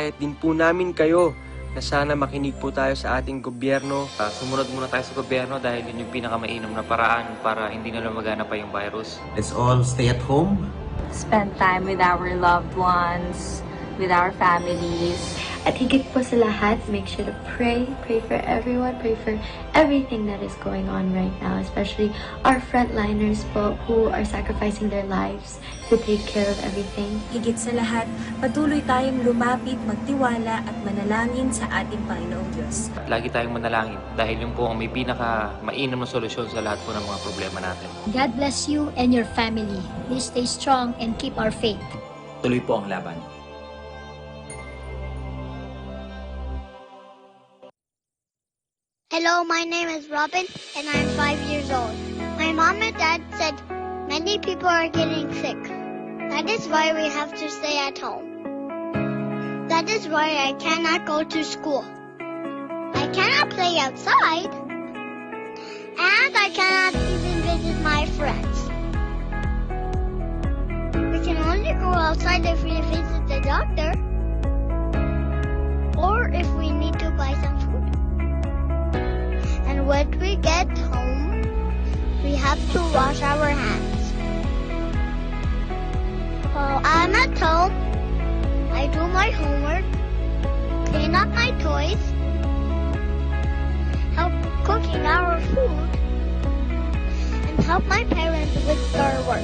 hinihikayat din po namin kayo na sana makinig po tayo sa ating gobyerno. Sumunod muna tayo sa gobyerno dahil yun yung pinakamainam na paraan para hindi na lumagana pa yung virus. Let's all stay at home. Spend time with our loved ones, with our families. At higit po sa lahat, make sure to pray for everyone, pray for everything that is going on right now, especially our frontliners po who are sacrificing their lives to take care of everything. Higit sa lahat, patuloy tayong lumapit, magtiwala at manalangin sa ating Panginoong Diyos. At lagi tayong manalangin dahil yung po ang may pinaka-mainam na solusyon sa lahat po ng mga problema natin. God bless you and your family. Please stay strong and keep our faith. Tuloy po ang laban. Hello, my name is Robin, and I'm 5 years old. My mom and dad said many people are getting sick. That is why we have to stay at home. That is why I cannot go to school. I cannot play outside, and I cannot even visit my friends. We can only go outside if we visit the doctor, or if we need to buy some food. And when we get home, we have to wash our hands. While I'm at home, I do my homework, clean up my toys, help cooking our food, and help my parents with their work.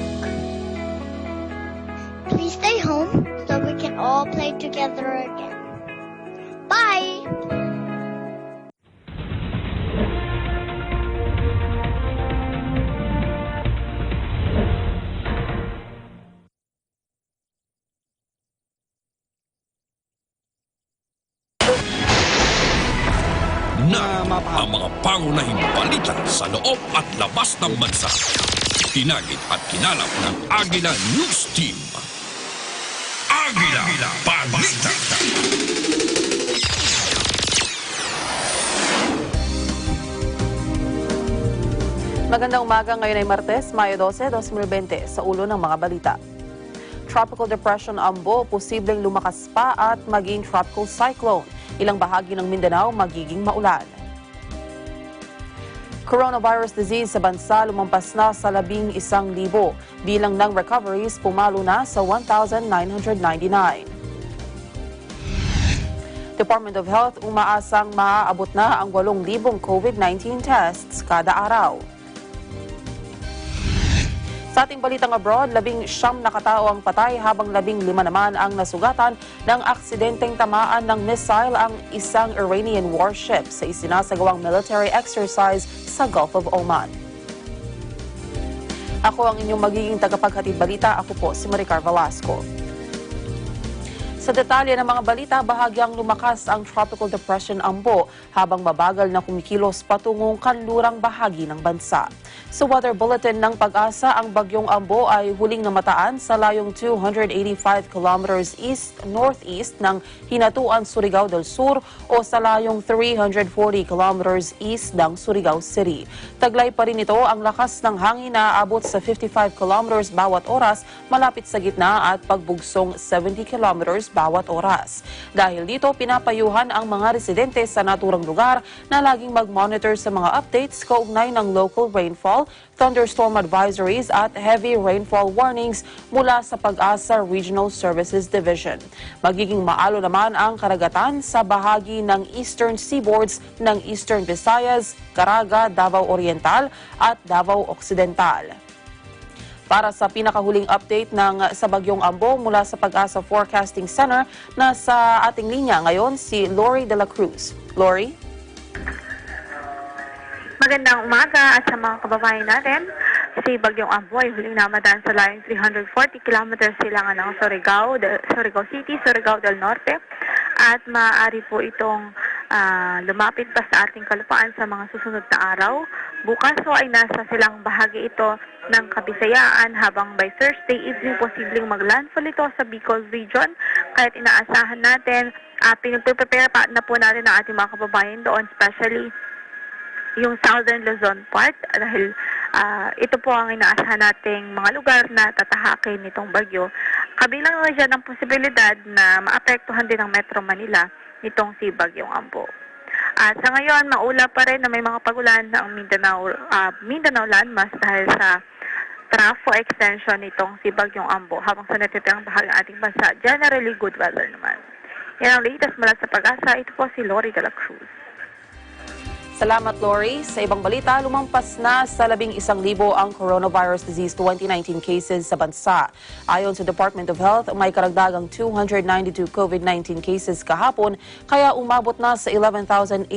Please stay home so we can all play together again. Bye! Na ang mga pangunahing balita sa loob at labas ng bansa. Tinagit at kinalap ng Agila News Team. Agila Balita. Magandang umaga, ngayon ay Martes, Mayo 12, 2020, sa ulo ng mga balita. Tropical Depression Ambo, posibleng lumakas pa at maging tropical cyclone. Ilang bahagi ng Mindanao magiging maulan. Coronavirus disease sa bansa lumampas na sa 11,000. Bilang ng recoveries pumalo na sa 1,999. Department of Health umaasang maaabot na ang 8,000 COVID-19 tests kada araw. Sa ating balitang abroad, 19 na katao ang patay habang 15 naman ang nasugatan ng aksidenteng tamaan ng missile ang isang Iranian warship sa isinasagawang military exercise sa Gulf of Oman. Ako ang inyong magiging tagapaghatid balita. Ako po si Maricar Velasco. Sa detalye ng mga balita, bahagyang lumakas ang Tropical Depression Ambo habang mabagal na kumikilos patungong kanlurang bahagi ng bansa. Sa weather bulletin ng Pag-asa, ang bagyong Ambo ay huling namataan sa layong 285 kilometers east-northeast ng Hinatuan, Surigao del Sur o sa layong 340 kilometers east ng Surigao City. Taglay pa rin ito ang lakas ng hangin na aabot sa 55 kilometers bawat oras malapit sa gitna at pagbugsong 70 kilometers bawat oras. Dahil dito, pinapayuhan ang mga residente sa naturang lugar na laging mag-monitor sa mga updates kaugnay ng local rainfall, thunderstorm advisories at heavy rainfall warnings mula sa Pag-asa Regional Services Division. Magiging maalo naman ang karagatan sa bahagi ng eastern seaboards ng Eastern Visayas, Caraga, Davao Oriental at Davao Occidental. Para sa pinakahuling update sa bagyong Ambo mula sa Pag-asa Forecasting Center, nasa ating linya ngayon si Lori de la Cruz. Lori? Magandang umaga at sa mga kababayan natin. Si Bagyong Ambo ay huling namadaan sa layong 340 kilometers silangan ng Surigao City, Surigao del Norte at maaari po itong lumapit pa sa ating kalupaan sa mga susunod na araw. Bukas po ay nasa silang bahagi ito ng Kabisayaan habang by Thursday evening posibleng maglandfall ito sa Bicol region. Kaya't inaasahan natin, pinagpe-prepare pa na po natin ang ating mga kababayan doon, especially yung Southern Luzon part dahil ito po ang inaasahan nating mga lugar na tatahakin nitong bagyo. Kabilang na dyan ang posibilidad na maapektuhan din ang Metro Manila nitong si Bagyong Ambo. At sa ngayon, maula pa rin na may mga pagulan ng Mindanao landmass dahil sa trafo extension nitong si Bagyong Ambo habang sa natitirang bahagi ng ating bansa, generally good weather naman. Yan ang latest mula sa Pag-asa. Ito po si Lori de la Cruz. Salamat, Lori. Sa ibang balita, lumampas na sa 11,000 ang coronavirus disease 2019 cases sa bansa. Ayon sa Department of Health, may karagdagang 292 COVID-19 cases kahapon, kaya umabot na sa 11,086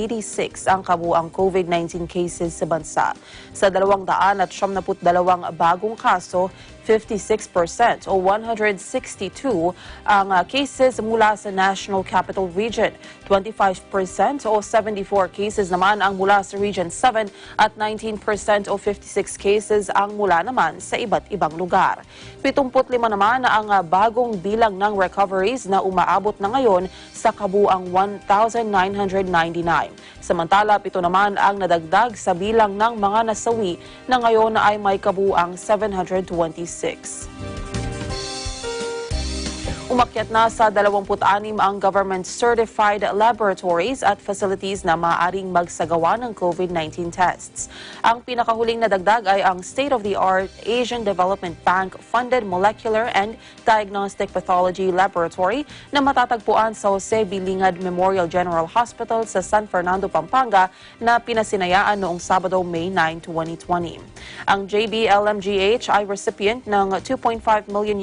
ang kabuang COVID-19 cases sa bansa. Sa 272 bagong kaso, 56% o 162 ang cases mula sa National Capital Region. 25% o 74 cases naman ang mula sa Region 7 at 19% o 56 cases ang mula naman sa iba't ibang lugar. 75 naman ang bagong bilang ng recoveries na umaabot na ngayon sa kabuang 1,999. Samantala, 7 naman ang nadagdag sa bilang ng mga nasawi na ngayon ay may kabuang 726. Umakyat na sa 26 ang government-certified laboratories at facilities na maaaring magsagawa ng COVID-19 tests. Ang pinakahuling nadagdag ay ang state-of-the-art Asian Development Bank-funded Molecular and Diagnostic Pathology Laboratory na matatagpuan sa Jose Bilingad Memorial General Hospital sa San Fernando, Pampanga na pinasinayaan noong Sabado, May 9, 2020. Ang JBLMGH ay recipient ng $2.5 million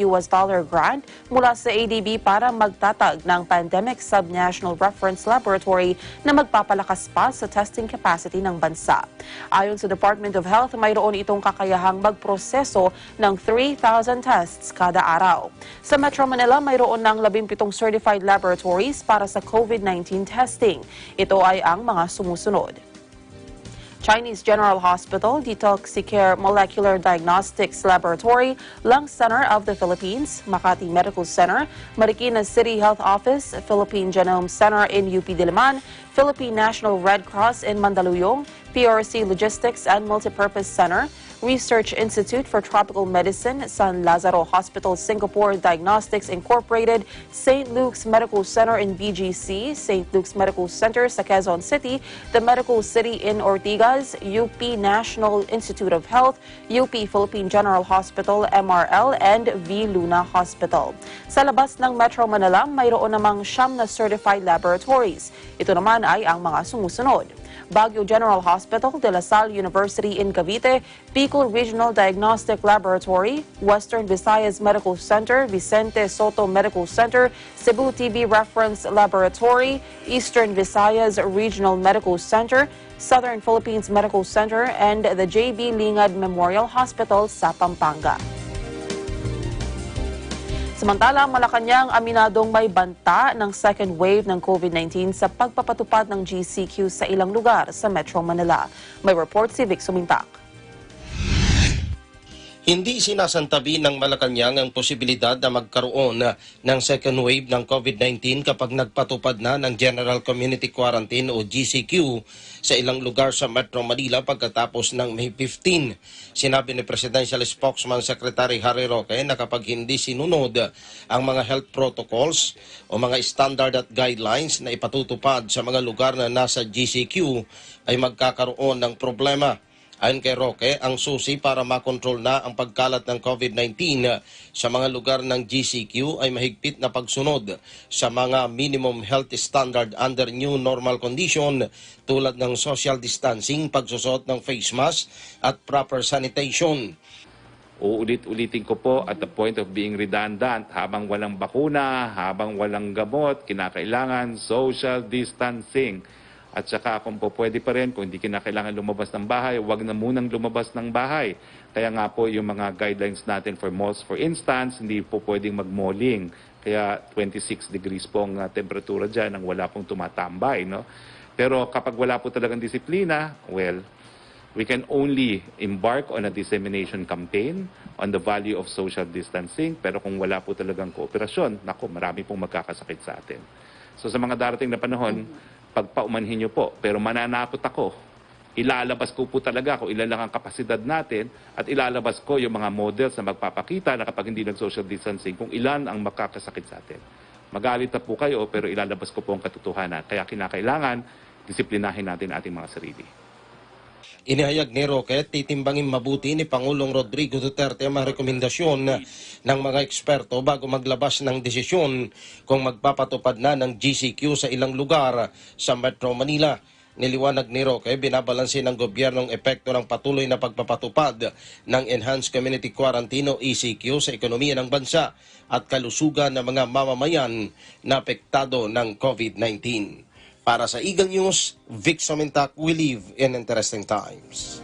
grant mula sa ADB para magtatag ng Pandemic Subnational Reference Laboratory na magpapalakas pa sa testing capacity ng bansa. Ayon sa Department of Health, mayroon itong kakayahang magproseso ng 3,000 tests kada araw. Sa Metro Manila, mayroon ng 17 certified laboratories para sa COVID-19 testing. Ito ay ang mga sumusunod: Chinese General Hospital, Detoxicare Molecular Diagnostics Laboratory, Lung Center of the Philippines, Makati Medical Center, Marikina City Health Office, Philippine Genome Center in UP Diliman, Philippine National Red Cross in Mandaluyong, PRC Logistics and Multipurpose Center, Research Institute for Tropical Medicine, San Lazaro Hospital, Singapore Diagnostics Incorporated, St. Luke's Medical Center in BGC, St. Luke's Medical Center sa Quezon City, the Medical City in Ortigas, UP National Institute of Health, UP Philippine General Hospital, MRL, and V. Luna Hospital. Sa labas ng Metro Manila, mayroon namang 9 na certified laboratories. Ito naman ay ang mga sumusunod: Baguio General Hospital, De La Salle University in Cavite, Bicol Regional Diagnostic Laboratory, Western Visayas Medical Center, Vicente Soto Medical Center, Cebu TB Reference Laboratory, Eastern Visayas Regional Medical Center, Southern Philippines Medical Center, and the JB Lingad Memorial Hospital sa Pampanga. Samantala, Malacanang aminadong may banta ng second wave ng COVID-19 sa pagpapatupad ng GCQ sa ilang lugar sa Metro Manila. May report si Vic Sumintak. Hindi sinasantabi ng Malacanang ang posibilidad na magkaroon ng second wave ng COVID-19 kapag nagpatupad na ng General Community Quarantine o GCQ sa ilang lugar sa Metro Manila pagkatapos ng May 15. Sinabi ni Presidential Spokesman Secretary Harry Roque na kapag hindi sinunod ang mga health protocols o mga standard at guidelines na ipatutupad sa mga lugar na nasa GCQ ay magkakaroon ng problema. Ayon kay Roque, ang susi para makontrol na ang pagkalat ng COVID-19 sa mga lugar ng GCQ ay mahigpit na pagsunod sa mga minimum health standard under new normal condition tulad ng social distancing, pagsusot ng face mask at proper sanitation. Uulit-ulitin ko po at the point of being redundant, habang walang bakuna, habang walang gamot, kinakailangan social distancing. At saka kung po pwede pa rin, kung hindi kinakailangan lumabas ng bahay, huwag na munang lumabas ng bahay. Kaya nga po yung mga guidelines natin for malls, for instance, hindi po pwedeng mag-malling. Kaya 26 degrees po ang temperatura dyan nang wala pong tumatambay. No? Pero kapag wala po talagang disiplina, well, we can only embark on a dissemination campaign on the value of social distancing. Pero kung wala po talagang kooperasyon, naku, marami pong magkakasakit sa atin. So sa mga darating na panahon, pagpaumanhin nyo po. Pero mananakot ako Ilalabas ko po talaga kung ilan lang ang kapasidad natin at ilalabas ko yung mga models na magpapakita na kapag hindi nag-social distancing kung ilan ang makakasakit sa atin. Magalit na po kayo pero ilalabas ko po ang katotohanan. Kaya kinakailangan disiplinahin natin ating mga sarili. Inihayag ni Roque, titimbangin mabuti ni Pangulong Rodrigo Duterte ang mga rekomendasyon ng mga eksperto bago maglabas ng desisyon kung magpapatupad na ng GCQ sa ilang lugar sa Metro Manila. Niliwanag ni Roque, binabalansin ng gobyernong epekto ng patuloy na pagpapatupad ng Enhanced Community Quarantine o ECQ sa ekonomiya ng bansa at kalusugan ng mga mamamayan na apektado ng COVID-19. Para sa Eagle News, Vic Somintak, we live in interesting times.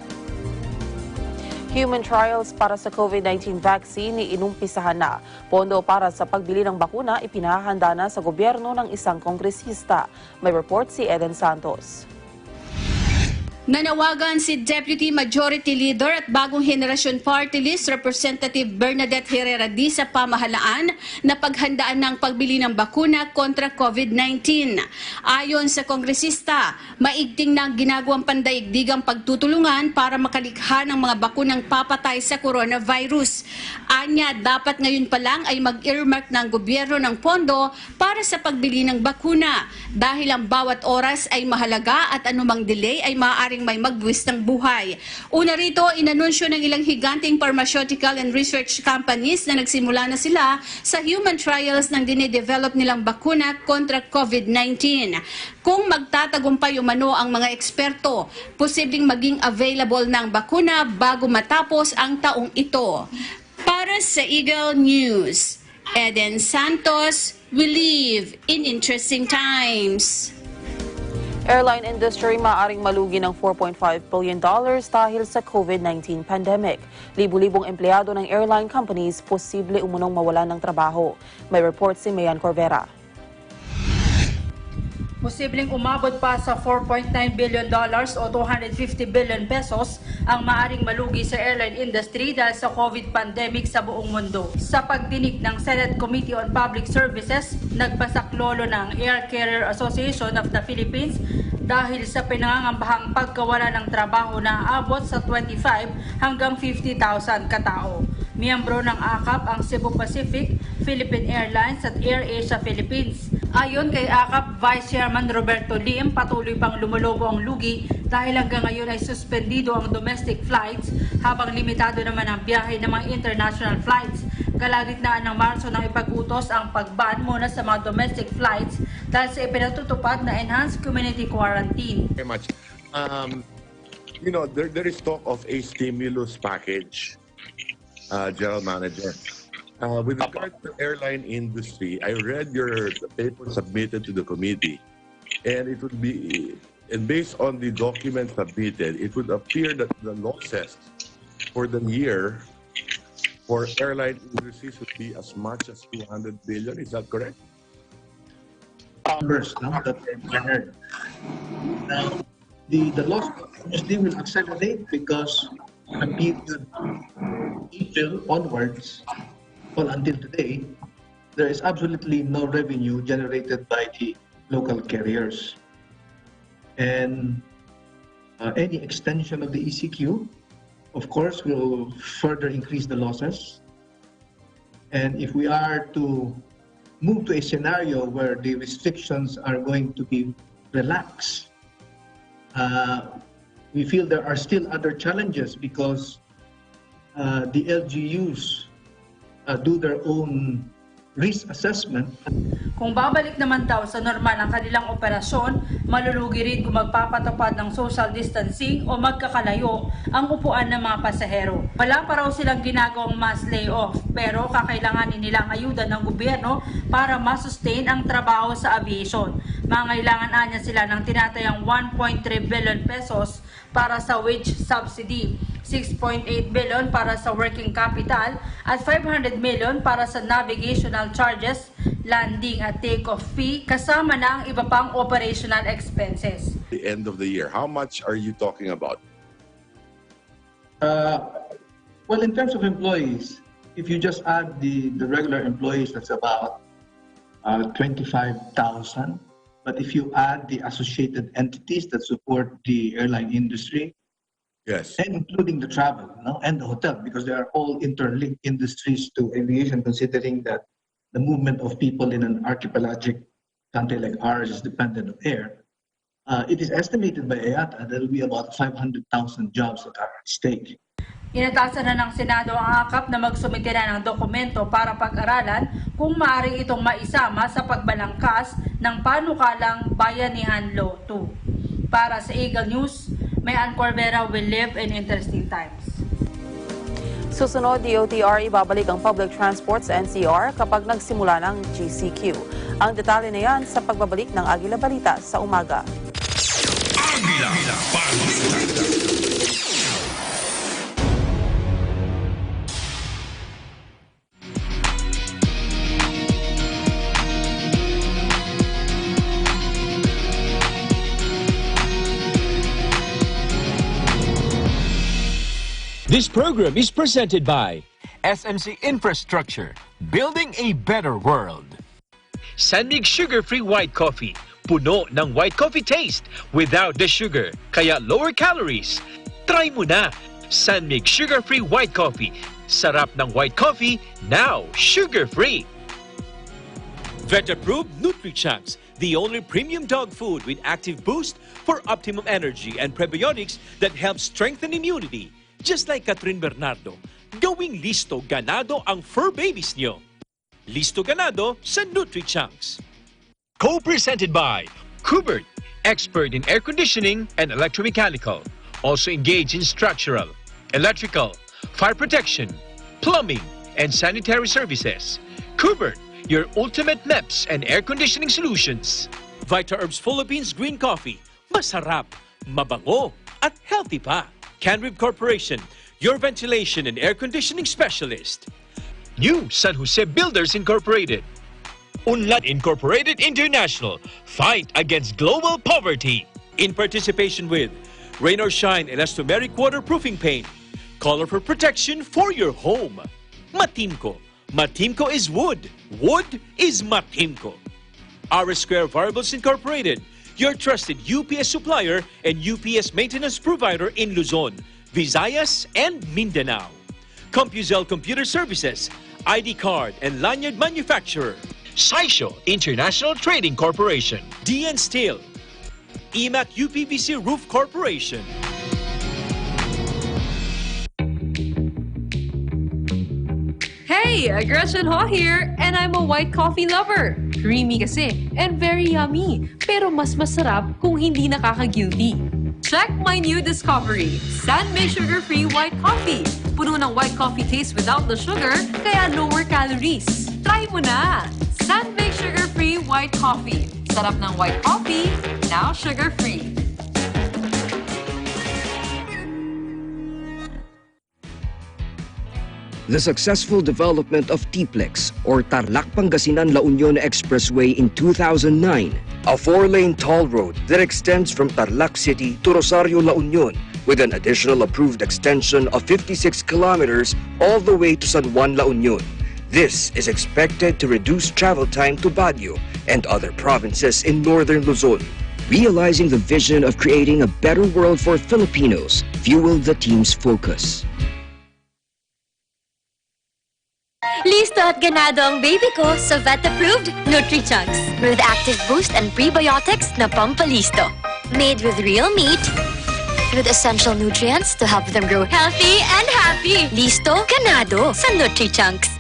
Human trials para sa COVID-19 vaccine inumpisahan na. Pondo para sa pagbili ng bakuna ipinahahanda na sa gobyerno ng isang kongresista. May report si Eden Santos. Nanawagan si Deputy Majority Leader at Bagong Henerasyon Party List Representative Bernadette Herrera D sa pamahalaan na paghandaan ng pagbili ng bakuna kontra COVID-19. Ayon sa kongresista, maigting na ginagawang pandaigdigang pagtutulungan para makalikha ng mga bakunang papatay sa coronavirus. Anya, dapat ngayon pa lang ay mag-earmark ng gobyerno ng pondo para sa pagbili ng bakuna dahil ang bawat oras ay mahalaga at anumang delay ay maaaring may magbuwis ng buhay. Una rito, inanunsyo ng ilang higanting pharmaceutical and research companies na nagsimula na sila sa human trials ng dinidevelop nilang bakuna kontra COVID-19. Kung magtatagumpay umano ang mga eksperto, posibleng maging available ng bakuna bago matapos ang taong ito. Para sa Eagle News, Eden Santos, we live in interesting times. Airline industry maaring malugi ng $4.5 billion dahil sa COVID-19 pandemic. Libu-libong empleyado ng airline companies posible umunong mawalan ng trabaho. May report si Mayan Corvera. Posibleng umabot pa sa $4.9 billion o 250 billion pesos ang maaring malugi sa airline industry dahil sa COVID pandemic sa buong mundo. Sa pagdinig ng Senate Committee on Public Services, nagpasaklolo ng Air Carrier Association of the Philippines dahil sa pinangangambahang pagkawala ng trabaho na aabot sa 25 hanggang 50,000 katao. Miyembro ng AKAP ang Cebu Pacific, Philippine Airlines at AirAsia Philippines. Ayon kay AKAP Vice Chairman Roberto Lim, patuloy pang lumulobo ang lugi dahil hanggang ngayon ay suspendido ang domestic flights habang limitado naman ang biyahe ng mga international flights. Kalagitnaan ng Marso nang ipag-utos ang pag-ban muna sa mga domestic flights dahil sa ipinatutupad na enhanced community quarantine. Very much. There is talk of a stimulus package, General Manager. With regard to airline industry, I read your paper submitted to the committee, and it would be, and based on the document submitted, it would appear that the losses for the year for airline industries would be as much as 200 billion. Is that correct? Numbers now that they've garnered. Now, the loss obviously will accelerate because the period April onwards, well, until today, there is absolutely no revenue generated by the local carriers. And any extension of the ECQ, of course, will further increase the losses. And if we are to move to a scenario where the restrictions are going to be relaxed, we feel there are still other challenges because the LGUs do their own risk assessment. Kung babalik naman daw sa normal ang kanilang operasyon, malulugi rin kung magpapatupad ng social distancing o magkakalayo ang upuan ng mga pasahero. Wala pa raw silang ginagawang mass layoff pero kakailanganin nilang ayuda ng gobyerno para masustain ang trabaho sa aviation. Mangailangan anya sila ng tinatayang 1.3 billion pesos para sa wage subsidy, 6.8 billion para sa working capital at 500 million para sa navigational charges, landing at take-off fee kasama na ang iba pang operational expenses. The end of the year, how much are you talking about? Well, in terms of employees, if you just add the regular employees, that's about 25,000. But if you add the associated entities that support the airline industry, Yes. and including the travel, and the hotel, because they are all interlinked industries to aviation, considering that the movement of people in an archipelagic country like ours is dependent on air. It is estimated by IATA that there will be about 500,000 jobs that are at stake. Inatasan na ng Senado ang AKAP na magsumite na ng dokumento para pag-aralan kung maaari itong maisama sa pagbalangkas ng panukalang Bayanihan Law 2. Para sa Eagle News, Mayan Corbera will live in interesting times. Susunod, DOTR ibabalik ang public transport sa NCR kapag nagsimula ng GCQ. Ang detalye na yan sa pagbabalik ng Agila Balita sa umaga. Agila Balita. This program is presented by SMC Infrastructure, building a better world. Sanmig Sugar-Free White Coffee, puno ng white coffee taste without the sugar, kaya lower calories. Try mo na, Sanmig Sugar-Free White Coffee. Sarap ng white coffee, now sugar-free. Vet-approved Nutri-Chunks, the only premium dog food with active boost for optimum energy and prebiotics that help strengthen immunity. Just like Catherine Bernardo, gawing listo ganado ang fur babies nyo. Listo ganado sa Nutri-Chunks. Co-presented by Kubert, expert in air conditioning and electromechanical. Also engaged in structural, electrical, fire protection, plumbing, and sanitary services. Kubert, your ultimate MEPS and air conditioning solutions. Vita Herbs Philippines Green Coffee, masarap, mabango, at healthy pa. Canrib Corporation, your ventilation and air conditioning specialist. New San Jose Builders Incorporated. Unlad Incorporated International, fight against global poverty. In participation with Rain or Shine Elastomeric Waterproofing Paint. Color for protection for your home. Matimco. Matimco is wood. Wood is Matimco. R Square Variables Incorporated, your trusted UPS supplier and UPS maintenance provider in Luzon, Visayas, and Mindanao. CompuZell Computer Services, ID card and lanyard manufacturer. Saisho International Trading Corporation. DN Steel. EMAC UPVC Roof Corporation. Hey, Gretchen Ho here, and I'm a white coffee lover. Creamy kasi, and very yummy. Pero mas masarap kung hindi nakaka-guilty. Check my new discovery, Sanmig Sugar-Free White Coffee. Puno ng white coffee taste without the sugar, kaya lower calories. Try mo na! Sanmig Sugar-Free White Coffee. Sarap ng white coffee, now sugar-free. The successful development of TPLEX, or Tarlac Pangasinan La Union Expressway in 2009, a 4-lane toll road that extends from Tarlac City to Rosario La Union, with an additional approved extension of 56 kilometers all the way to San Juan La Union. This is expected to reduce travel time to Baguio and other provinces in northern Luzon. Realizing the vision of creating a better world for Filipinos fueled the team's focus. Listo at ganado ang baby ko sa vet-approved Nutri-Chunks with active boost and prebiotics na pampalisto. Made with real meat, with essential nutrients to help them grow healthy and happy. Listo, ganado sa Nutri-Chunks.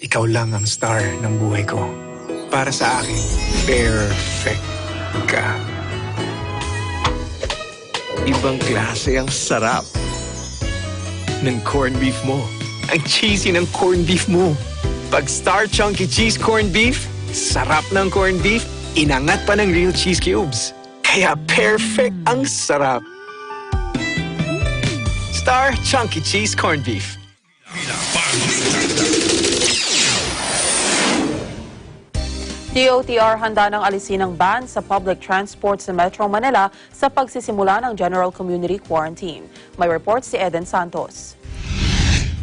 Ikaw lang ang star ng buhay ko. Para sa akin, perfect ka. Ibang klase ang sarap ng corned beef mo. Ang cheesy ng corned beef mo. Pag Star Chunky Cheese Corned Beef, sarap ng corned beef, inangat pa ng real cheese cubes. Kaya perfect ang sarap. Star Chunky Cheese Corned Beef. DOTR handa ng alisin ng ban sa public transport sa Metro Manila sa pagsisimula ng General Community Quarantine. May report si Eden Santos.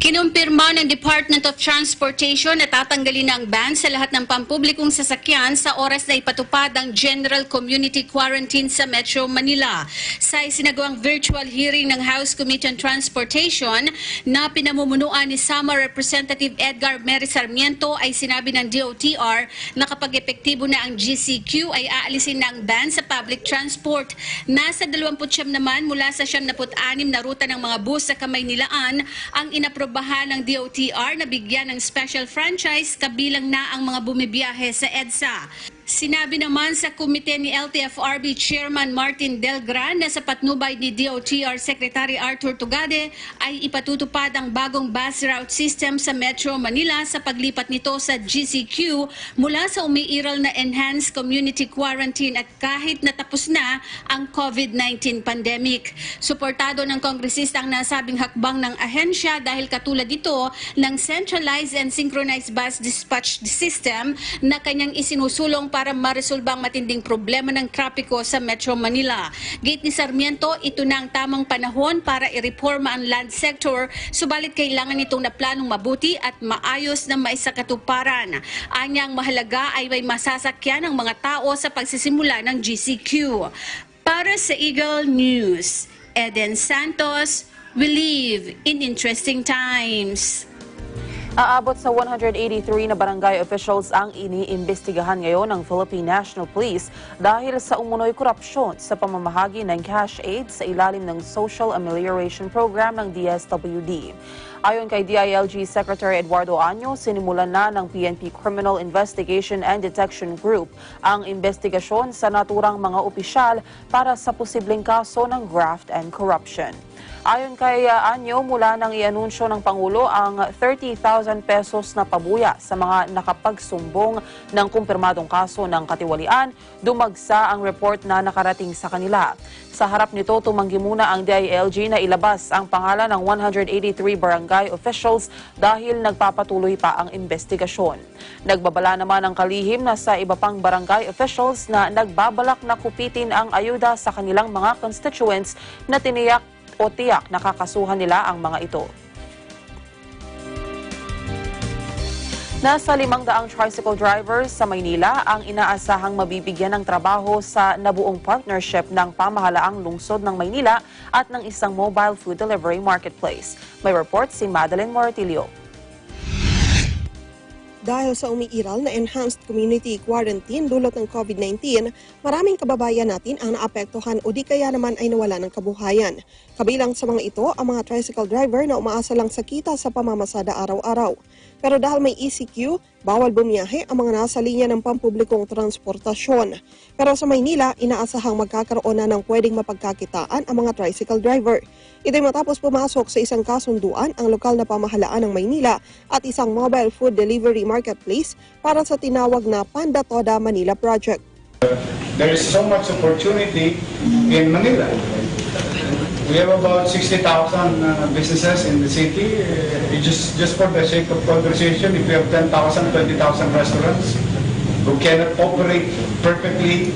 Kinumpirma ng Department of Transportation na tatanggalin ang ban sa lahat ng pampublikong sasakyan sa oras na ipatupad ang General Community Quarantine sa Metro Manila. Sa isinagawang virtual hearing ng House Committee on Transportation na pinamumunuan ni Sama Representative Edgar Mary Sarmiento ay sinabi ng DOTR na kapag epektibo na ang GCQ ay aalisin na ang ban sa public transport. Nasa 29 naman mula sa 76 na ruta ng mga bus sa Kamaynilaan ang inaprobahan ng DOTR na bigyan ng special franchise kabilang na ang mga bumibiyahe sa EDSA. Sinabi naman sa komite ni LTFRB Chairman Martin Delgran na sa patnubay ni DOTR Secretary Arthur Tugade ay ipatutupad ang bagong bus route system sa Metro Manila sa paglipat nito sa GCQ mula sa umiiral na enhanced community quarantine at kahit natapos na ang COVID-19 pandemic. Suportado ng kongresista ang nasabing hakbang ng ahensya dahil katulad ito ng centralized and synchronized bus dispatch system na kanyang isinusulong para maresolbang matinding problema ng trapiko sa Metro Manila. Gate ni Sarmiento, ito na ang tamang panahon para ireforma ang land sector, subalit kailangan itong naplanong mabuti at maayos na maisakatuparan. Anyang mahalaga ay may masasakyan ang mga tao sa pagsisimula ng GCQ. Para sa Eagle News, Eden Santos, we live in interesting times. Aabot sa 183 na barangay officials ang iniimbestigahan ngayon ng Philippine National Police dahil sa umunoy korupsyon sa pamamahagi ng cash aid sa ilalim ng Social Amelioration Program ng DSWD. Ayon kay DILG Secretary Eduardo Año, sinimulan na ng PNP Criminal Investigation and Detection Group ang investigasyon sa naturang mga opisyal para sa posibleng kaso ng graft and corruption. Ayon kay Anyo, mula nang ianunsyo ng Pangulo ang 30,000 pesos na pabuya sa mga nakapagsumbong ng kumpirmadong kaso ng katiwalian, dumagsa ang report na nakarating sa kanila. Sa harap nito, tumanggi muna ang DILG na ilabas ang pangalan ng 183 barangay officials dahil nagpapatuloy pa ang investigasyon. Nagbabala naman ang kalihim na sa iba pang barangay officials na nagbabalak na kupitin ang ayuda sa kanilang mga constituents na tiniyak o tiyak nakakasuhan nila ang mga ito. Nasa 500 tricycle drivers sa Maynila ang inaasahang mabibigyan ng trabaho sa nabuong partnership ng pamahalaang lungsod ng Maynila at ng isang mobile food delivery marketplace. May report si Madeline Moratilio. Dahil sa umiiral na enhanced community quarantine dulot ng COVID-19, maraming kababayan natin ang naapektuhan o di kaya naman ay nawala ng kabuhayan. Kabilang sa mga ito ang mga tricycle driver na umaasa lang sa kita sa pamamasada araw-araw. Pero dahil may ECQ, bawal bumiyahe ang mga nasa linya ng pampublikong transportasyon. Pero sa Maynila, inaasahang magkakaroon na ng pwedeng mapagkakitaan ang mga tricycle driver. Ito'y matapos pumasok sa isang kasunduan ang lokal na pamahalaan ng Maynila at isang mobile food delivery marketplace para sa tinawag na Panda Toda Manila Project. There is so much opportunity in Manila. We have about 60,000 businesses in the city. Just for the sake of conversation, if we have 10,000, 20,000 restaurants who cannot operate perfectly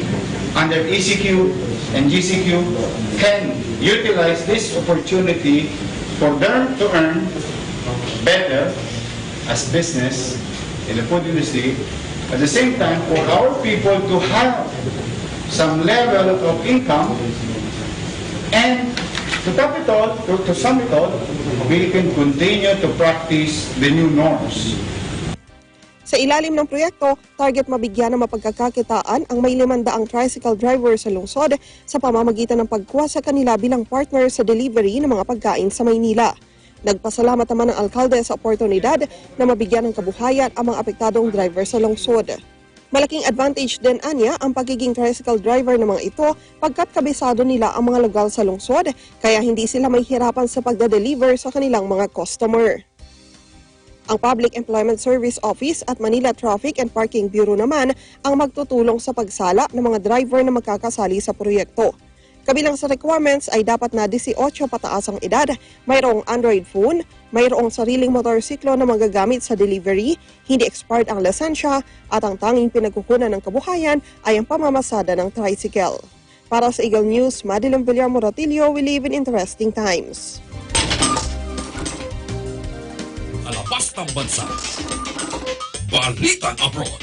under ECQ and GCQ, can utilize this opportunity for them to earn better as business in the food industry. At the same time, for our people to have some level of income, and to top it all, to sum it all, we can continue to practice the new norms. Sa ilalim ng proyekto, target mabigyan ng mapagkakakitaan ang may 500 tricycle driver sa lungsod sa pamamagitan ng pagkuha sa kanila bilang partner sa delivery ng mga pagkain sa Maynila. Nagpasalamat naman ang alkalde sa oportunidad na mabigyan ng kabuhayan ang mga apektadong driver sa lungsod. Malaking advantage din anya ang pagiging tricycle driver ng mga ito pagkat kabisado nila ang mga lugar sa lungsod kaya hindi sila mahihirapan sa pagda-deliver sa kanilang mga customer. Ang Public Employment Service Office at Manila Traffic and Parking Bureau naman ang magtutulong sa pagsala ng mga driver na magkakasali sa proyekto. Kabilang sa requirements ay dapat na 18 pataas ang edad, mayroong Android phone, mayroong sariling motorsiklo na magagamit sa delivery, hindi expired ang lisensya at ang tanging pinagkukunan ng kabuhayan ay ang pamamasada ng tricycle. Para sa Eagle News, Madeline Villar Moratilio, we live in interesting times. labas ng bansa. Balitang Abroad.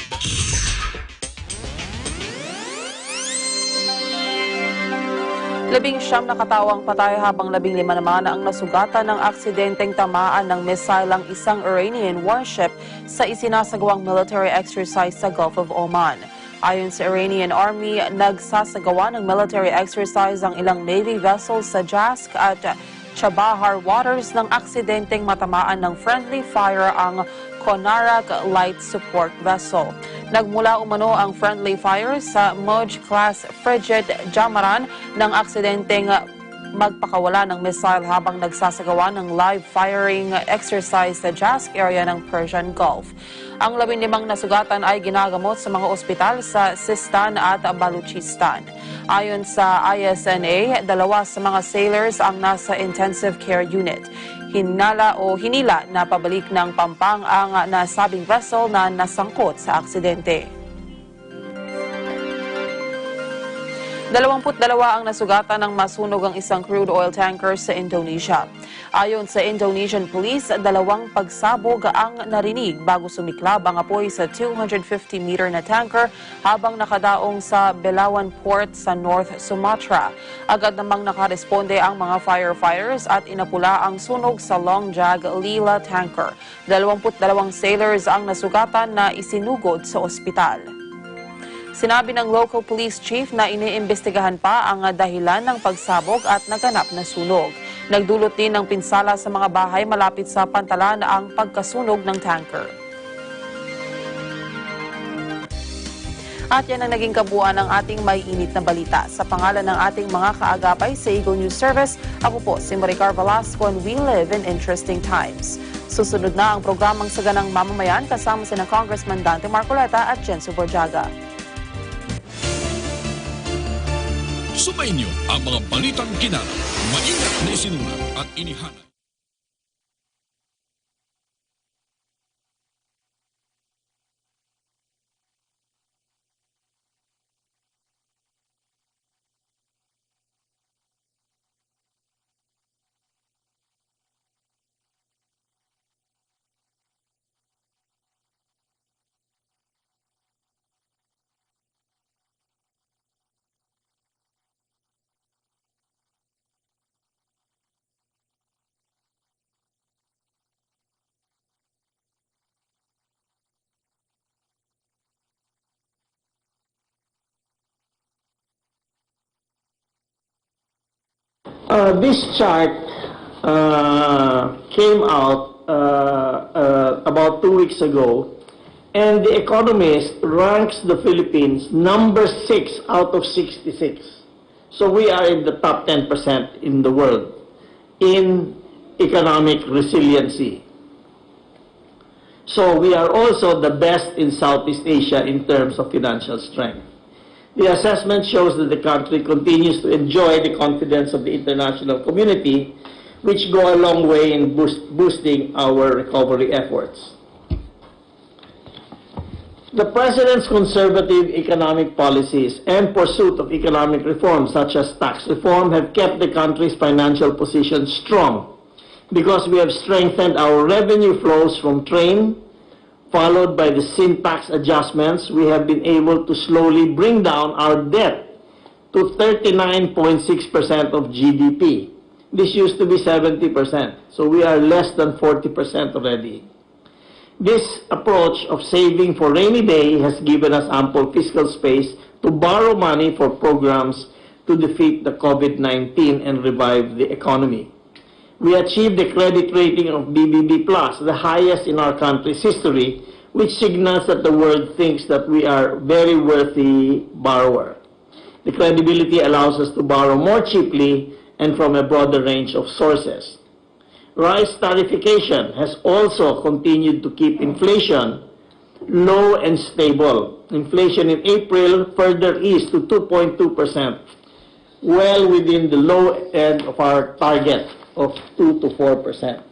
Labing-siyam na katawang patay habang 15 naman ang nasugatan ng aksidenteng tamaan ng missile ang isang Iranian warship sa isinasagawang military exercise sa Gulf of Oman. Ayon sa Iranian Army, nagsasagawa ng military exercise ang ilang Navy vessels sa Jask at Chabahar waters ng aksidenteng matamaan ng friendly fire ang Konarak Light Support Vessel. Nagmula umano ang friendly fire sa Moj-class frigate Jamaran ng aksidenteng magpakawala ng missile habang nagsasagawa ng live firing exercise sa Jask area ng Persian Gulf. Ang 15 nasugatan ay ginagamot sa mga ospital sa Sistan at Baluchistan. Ayon sa ISNA, 2 sa mga sailors ang nasa intensive care unit. Hinila na pabalik ng Pampang ang nasabing vessel na nasangkot sa aksidente. 22 ang nasugatan ng masunog ang isang crude oil tanker sa Indonesia. Ayon sa Indonesian Police, 2 pagsabog ang narinig bago sumiklab ang apoy sa 250-meter na tanker habang nakadaong sa Belawan Port sa North Sumatra. Agad namang nakaresponde ang mga firefighters at inapula ang sunog sa Longjag Lila tanker. 22 sailors ang nasugatan na isinugod sa ospital. Sinabi ng local police chief na iniimbestigahan pa ang dahilan ng pagsabog at naganap na sunog. Nagdulot din ng pinsala sa mga bahay malapit sa pantalan ang pagkasunog ng tanker. At yan ang naging kabuuan ng ating may init na balita. Sa pangalan ng ating mga kaagapay sa Eagle News Service, ako po si Maricar Velasco and we live in interesting times. Susunod na ang programang Saganang Mamamayan kasama sina Congressman Dante Marcoleta at Jenso Borjaga. Sumayin niyo ang mga balitang kinarap, maingat na isinulat at inihanap. This chart came out about 2 weeks ago, and The Economist ranks the Philippines number 6 out of 66. So we are in the top 10% in the world in economic resiliency. So we are also the best in Southeast Asia in terms of financial strength. The assessment shows that the country continues to enjoy the confidence of the international community, which go a long way in boosting our recovery efforts. The President's conservative economic policies and pursuit of economic reforms, such as tax reform, have kept the country's financial position strong because we have strengthened our revenue flows from trade. Followed by the sin tax adjustments, we have been able to slowly bring down our debt to 39.6% of GDP. This used to be 70%, so we are less than 40% already. This approach of saving for rainy day has given us ample fiscal space to borrow money for programs to defeat the COVID-19 and revive the economy. We achieved a credit rating of BBB+, the highest in our country's history, which signals that the world thinks that we are a very worthy borrower. The credibility allows us to borrow more cheaply and from a broader range of sources. Rice tariffication has also continued to keep inflation low and stable. Inflation in April further eased to 2.2%, well within the low end of our target of 2 to 4%.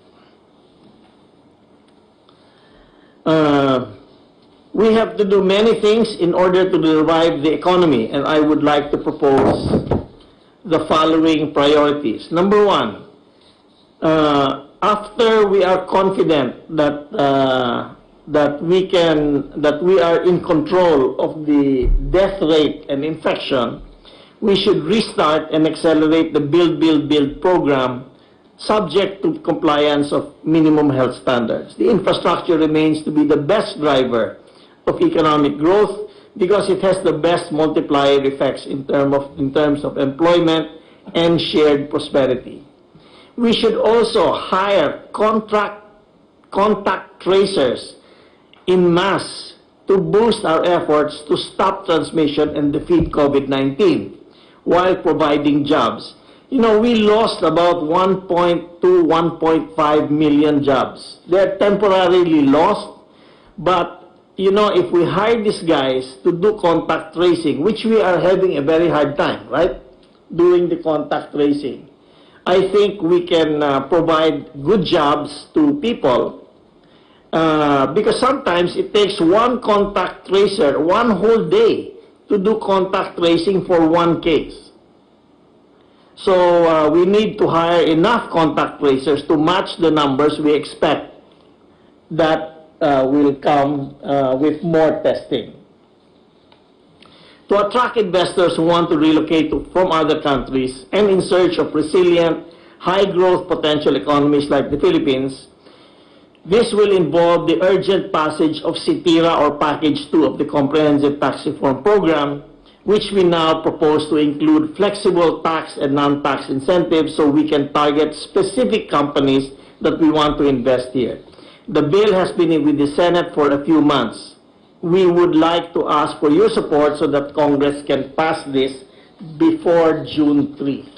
We have to do many things in order to revive the economy, and I would like to propose the following priorities. Number one, after we are confident that that we are in control of the death rate and infection, we should restart and accelerate the build program, subject to compliance of minimum health standards. The infrastructure remains to be the best driver of economic growth because it has the best multiplier effects in terms of employment and shared prosperity. We should also hire contact tracers in mass to boost our efforts to stop transmission and defeat COVID-19 while providing jobs. You know, we lost about 1.2, 1.5 million jobs. They're temporarily lost, but, you know, if we hire these guys to do contact tracing, which we are having a very hard time, right, doing the contact tracing, I think we can provide good jobs to people because sometimes it takes one contact tracer one whole day to do contact tracing for one case. So we need to hire enough contact tracers to match the numbers we expect that will come with more testing. To attract investors who want to relocate from other countries and in search of resilient, high-growth potential economies like the Philippines, this will involve the urgent passage of CITIRA or Package 2 of the Comprehensive Tax Reform Program, which we now propose to include flexible tax and non-tax incentives so we can target specific companies that we want to invest here. The bill has been with the Senate for a few months. We would like to ask for your support so that Congress can pass this before June 3.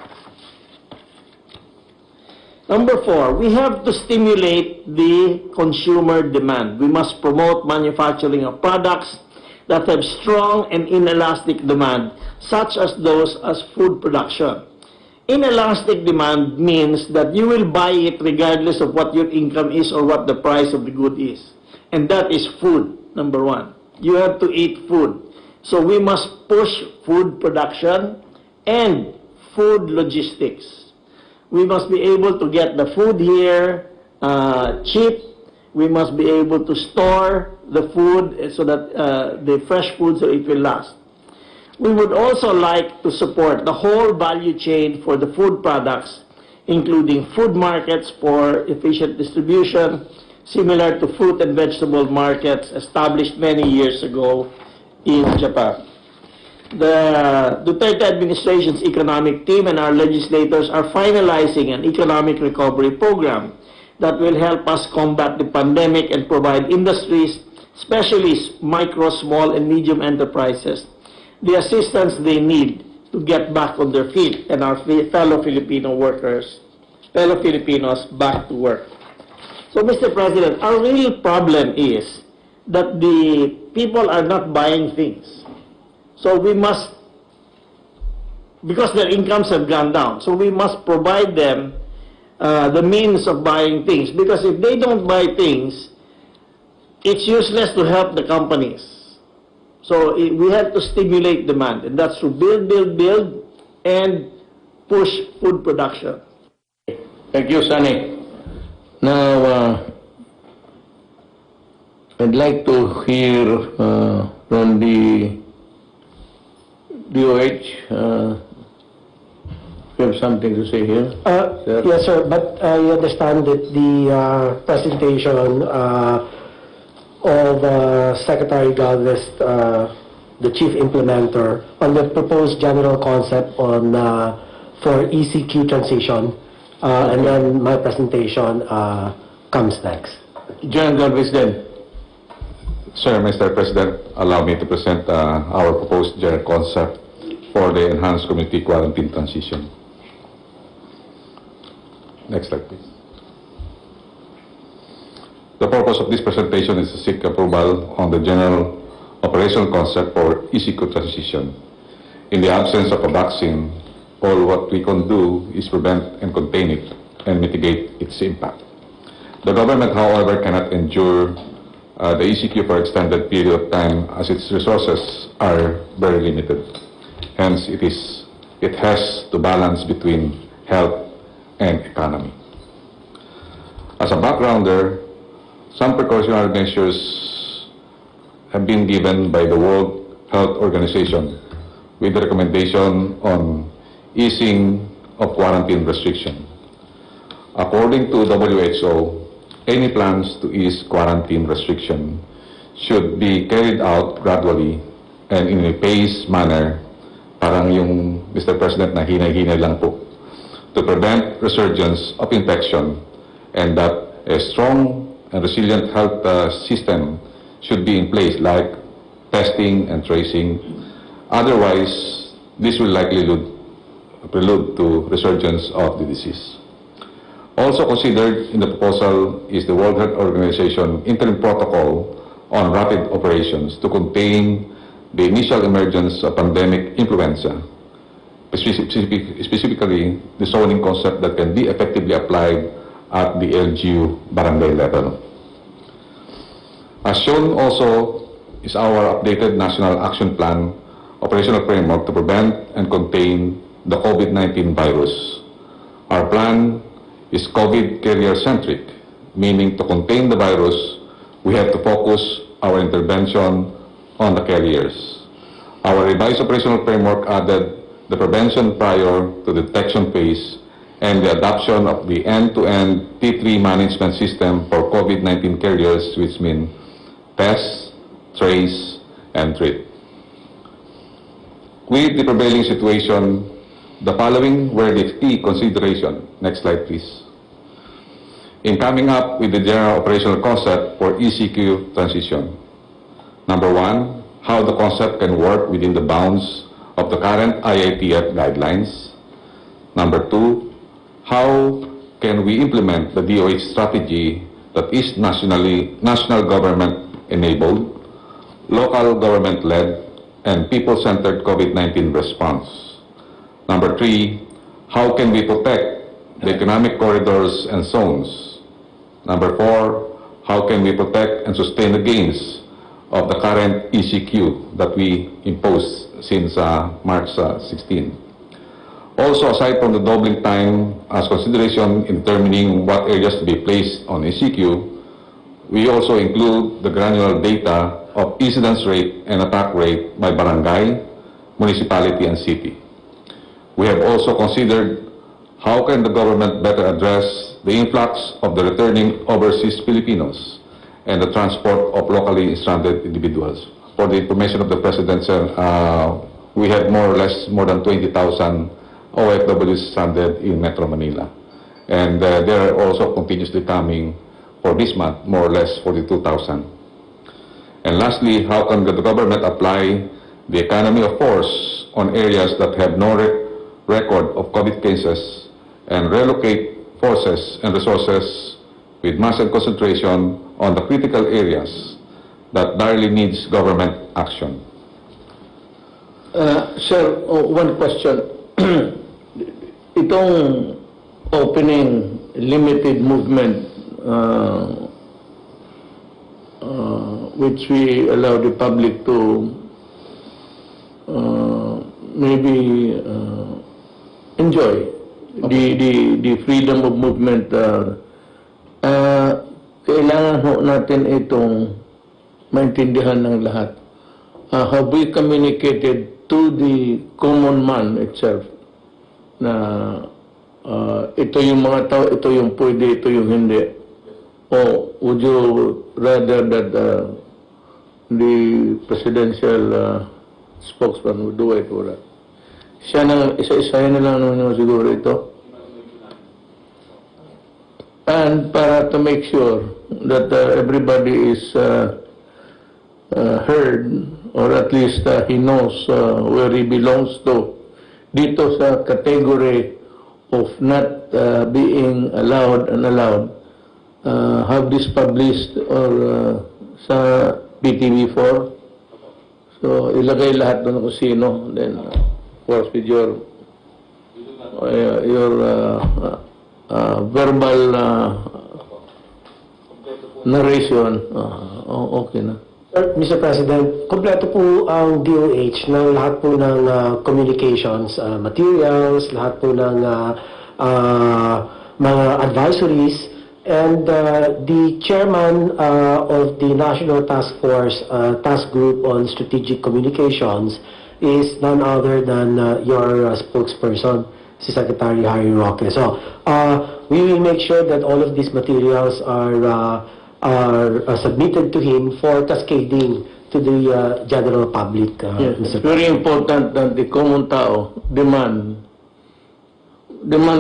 Number 4, we have to stimulate the consumer demand. We must promote manufacturing of products that have strong and inelastic demand, such as those as food production. Inelastic demand means that you will buy it regardless of what your income is or what the price of the good is. And that is food, number 1. You have to eat food. So we must push food production and food logistics. We must be able to get the food here cheap. We must be able to store the food so that the fresh food, so it will last. We would also like to support the whole value chain for the food products, including food markets for efficient distribution, similar to fruit and vegetable markets established many years ago in Japan. The Duterte administration's economic team and our legislators are finalizing an economic recovery program that will help us combat the pandemic and provide industries, especially micro, small, and medium enterprises, the assistance they need to get back on their feet and our fellow Filipinos back to work. So, Mr. President, our real problem is that the people are not buying things. So we must, because their incomes have gone down, so we must provide them the means of buying things. Because if they don't buy things, it's useless to help the companies. So we have to stimulate demand, and that's to build, and push food production. Thank you, Sunny. Now, I'd like to hear from the DOH. You have something to say here? Yes, sir, but I understand that the presentation of Secretary Galvez, the chief implementer, on the proposed general concept on for ECQ transition, and then my presentation comes next. General Galvez then. Sir, Mr. President, allow me to present our proposed general concept for the enhanced community quarantine transition. Next slide, please. The purpose of this presentation is to seek approval on the general operational concept for ECQ transition. In the absence of a vaccine, all what we can do is prevent and contain it and mitigate its impact. The government, however, cannot endure the ECQ for extended period of time as its resources are very limited. Hence, it has to balance between health and economy. As a backgrounder, some precautionary measures have been given by the World Health Organization with the recommendation on easing of quarantine restriction. According to WHO, any plans to ease quarantine restriction should be carried out gradually and in a phased manner, parang yung Mr. President na hinay-hinay lang po, to prevent resurgence of infection, and that a strong and resilient health system should be in place, like testing and tracing. Otherwise, this will likely prelude to resurgence of the disease. Also considered in the proposal is the World Health Organization interim protocol on rapid operations to contain the initial emergence of pandemic influenza, specifically the zoning concept that can be effectively applied at the LGU barangay level. As shown also is our updated National Action Plan operational framework to prevent and contain the COVID-19 virus. Our plan is COVID carrier-centric, meaning to contain the virus, we have to focus our intervention on the carriers. Our revised operational framework added the prevention prior to the detection phase and the adoption of the end-to-end T3 management system for COVID-19 carriers, which mean test, trace, and treat. With the prevailing situation, the following were the key consideration. Next slide, please. In coming up with the general operational concept for ECQ transition. Number one, how the concept can work within the bounds of the current IATF guidelines. Number two, how can we implement the DOH strategy that is national government enabled, local government led, and people-centered COVID-19 response. Number three, how can we protect the economic corridors and zones? Number four, how can we protect and sustain the gains of the current ECQ that we imposed since March 16. Also, aside from the doubling time as consideration in determining what areas to be placed on ECQ, we also include the granular data of incidence rate and attack rate by barangay, municipality, and city. We have also considered how can the government better address the influx of the returning overseas Filipinos and the transport of locally stranded individuals. For the information of the President, sir, we have more or less more than 20,000 OFWs stranded in Metro Manila. And they are also continuously coming for this month, more or less 42,000. And lastly, how can the government apply the economy of force on areas that have no record of COVID cases and relocate forces and resources with massive concentration on the critical areas that direly needs government action. Sir, one question. Itong opening limited movement which we allow the public to maybe enjoy the freedom of movement. Kailangan ho natin itong maintindihan ng lahat. Have we communicated to the common man itself na ito yung mga tao, ito yung pwede, ito yung hindi? Or would you rather that the presidential spokesman would do it or that? Siya na, isa-isahin na lang naman siguro ito. And para to make sure that everybody is heard, or at least he knows where he belongs to, dito sa category of not being allowed and allowed, have this published or sa PTV4. So ilagay lahat doon kung sino, then of course with your verbal narration, okay na. Mr. President, kompleto po ang DOH ng lahat po ng communications materials, lahat po ng mga advisories, And the chairman of the National Task Force Task Group on Strategic Communications is none other than your spokesperson, si Secretary Harry Roque. So we will make sure that all of these materials are submitted to him for cascading to the general public. Yes, it's very important that the common tao, the man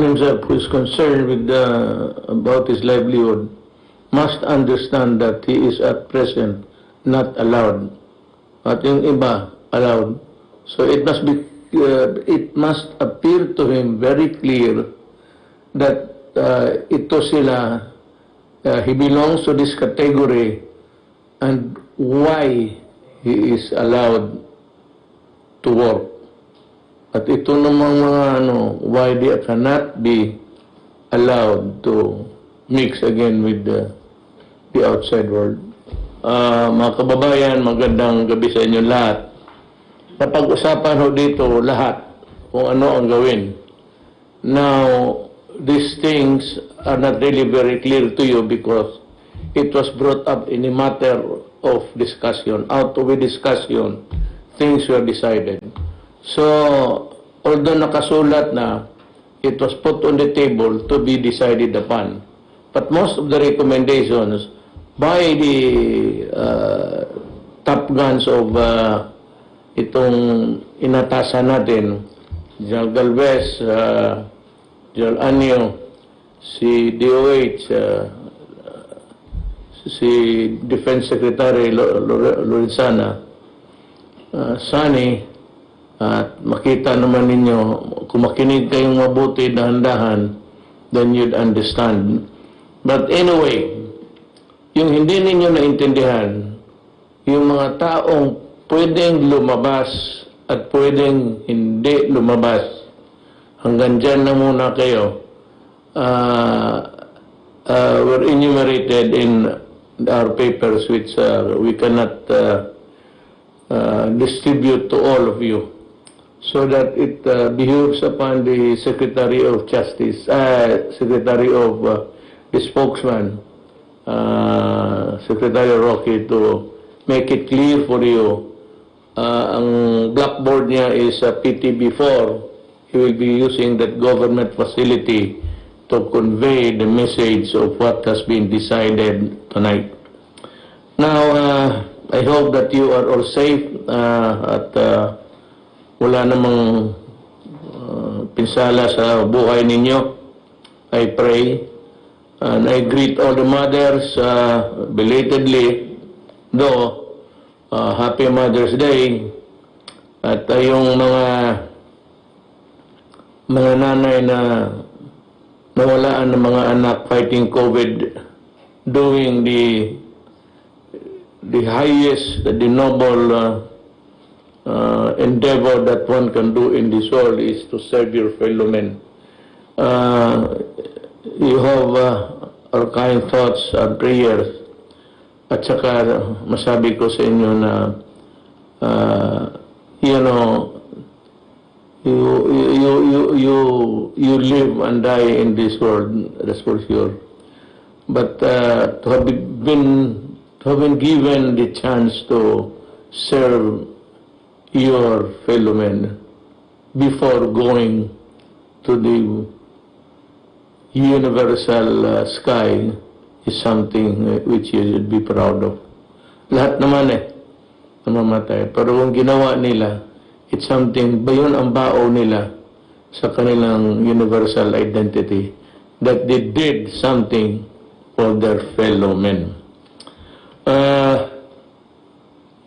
himself who is concerned with about his livelihood, must understand that he is at present not allowed. At yung iba, allowed. So it must appear to him very clear that ito sila, he belongs to this category, and why he is allowed to work. At ito namang mga why they cannot be allowed to mix again with the outside world. Mga kababayan, magandang gabi sa inyo lahat. Napag-usapan ho dito lahat kung ano ang gawin. Now, these things are not really very clear to you because it was brought up in a matter of discussion. Out of a discussion, things were decided. So, although nakasulat na, it was put on the table to be decided upon. But most of the recommendations by the top guns of itong inatasan natin, General Galvez, General Anyo, si DOH, si Defense Secretary Lorenzana, Sani, at makita naman ninyo, kung makinig kayong mabuti, dahan-dahan, then you'd understand. But anyway, yung hindi ninyo naintindihan, yung mga taong pwedeng lumabas at pwedeng hindi lumabas, hanggang dyan na muna kayo, were enumerated in our papers which we cannot distribute to all of you, so that it behooves upon the Secretary of Justice, Secretary of the spokesman, Secretary Roque, to make it clear for you. Ang blackboard niya is PTB4. He will be using that government facility to convey the message of what has been decided tonight. Now, I hope that you are all safe at wala namang pinsala sa buhay ninyo. I pray and I greet all the mothers belatedly, though Happy Mother's Day, at yung mga nanay na nawalaan ng mga anak fighting COVID, doing the highest, the noble endeavor that one can do in this world is to serve your fellow men. You have our kind thoughts and prayers. At saka masabi ko sa inyo na you know, you live and die in this world, that's for sure. But to have been given the chance to serve your fellow men before going to the universal sky is something which you should be proud of. Lahat naman namamatay. Pero kung ginawa nila, it's something, yun ang bao nila sa kanilang universal identity, that they did something for their fellow men.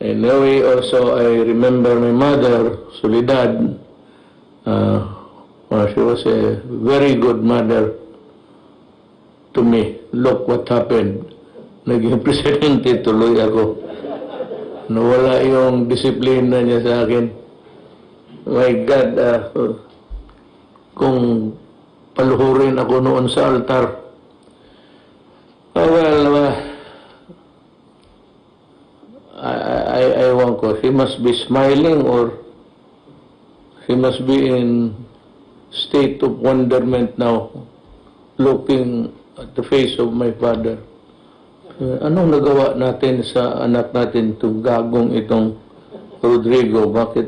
Anyway, also I remember my mother, Soledad. She was a very good mother to me. Look what happened. Naging presidente tuloy ako. Nawala yung disiplina niya sa akin. My God, kung paluhurin ako noon sa altar. I want ko, he must be smiling or he must be in state of wonderment now, looking at the face of my father. Anong nagawa natin sa anak natin to gagong itong Rodrigo? Bakit?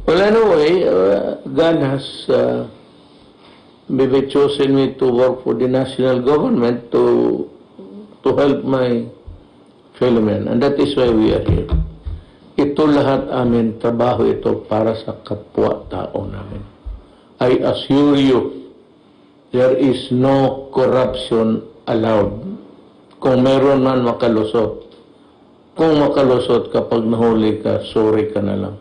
Well, anyway, God has maybe chosen me to work for the national government to help my fellow men. And that is why we are here. Ito lahat amin, trabaho ito para sa kapwa-tao namin. I assure you, there is no corruption allowed. Kung meron man makalusot. Kung makalusot kapag nahuli ka, sorry ka na lang.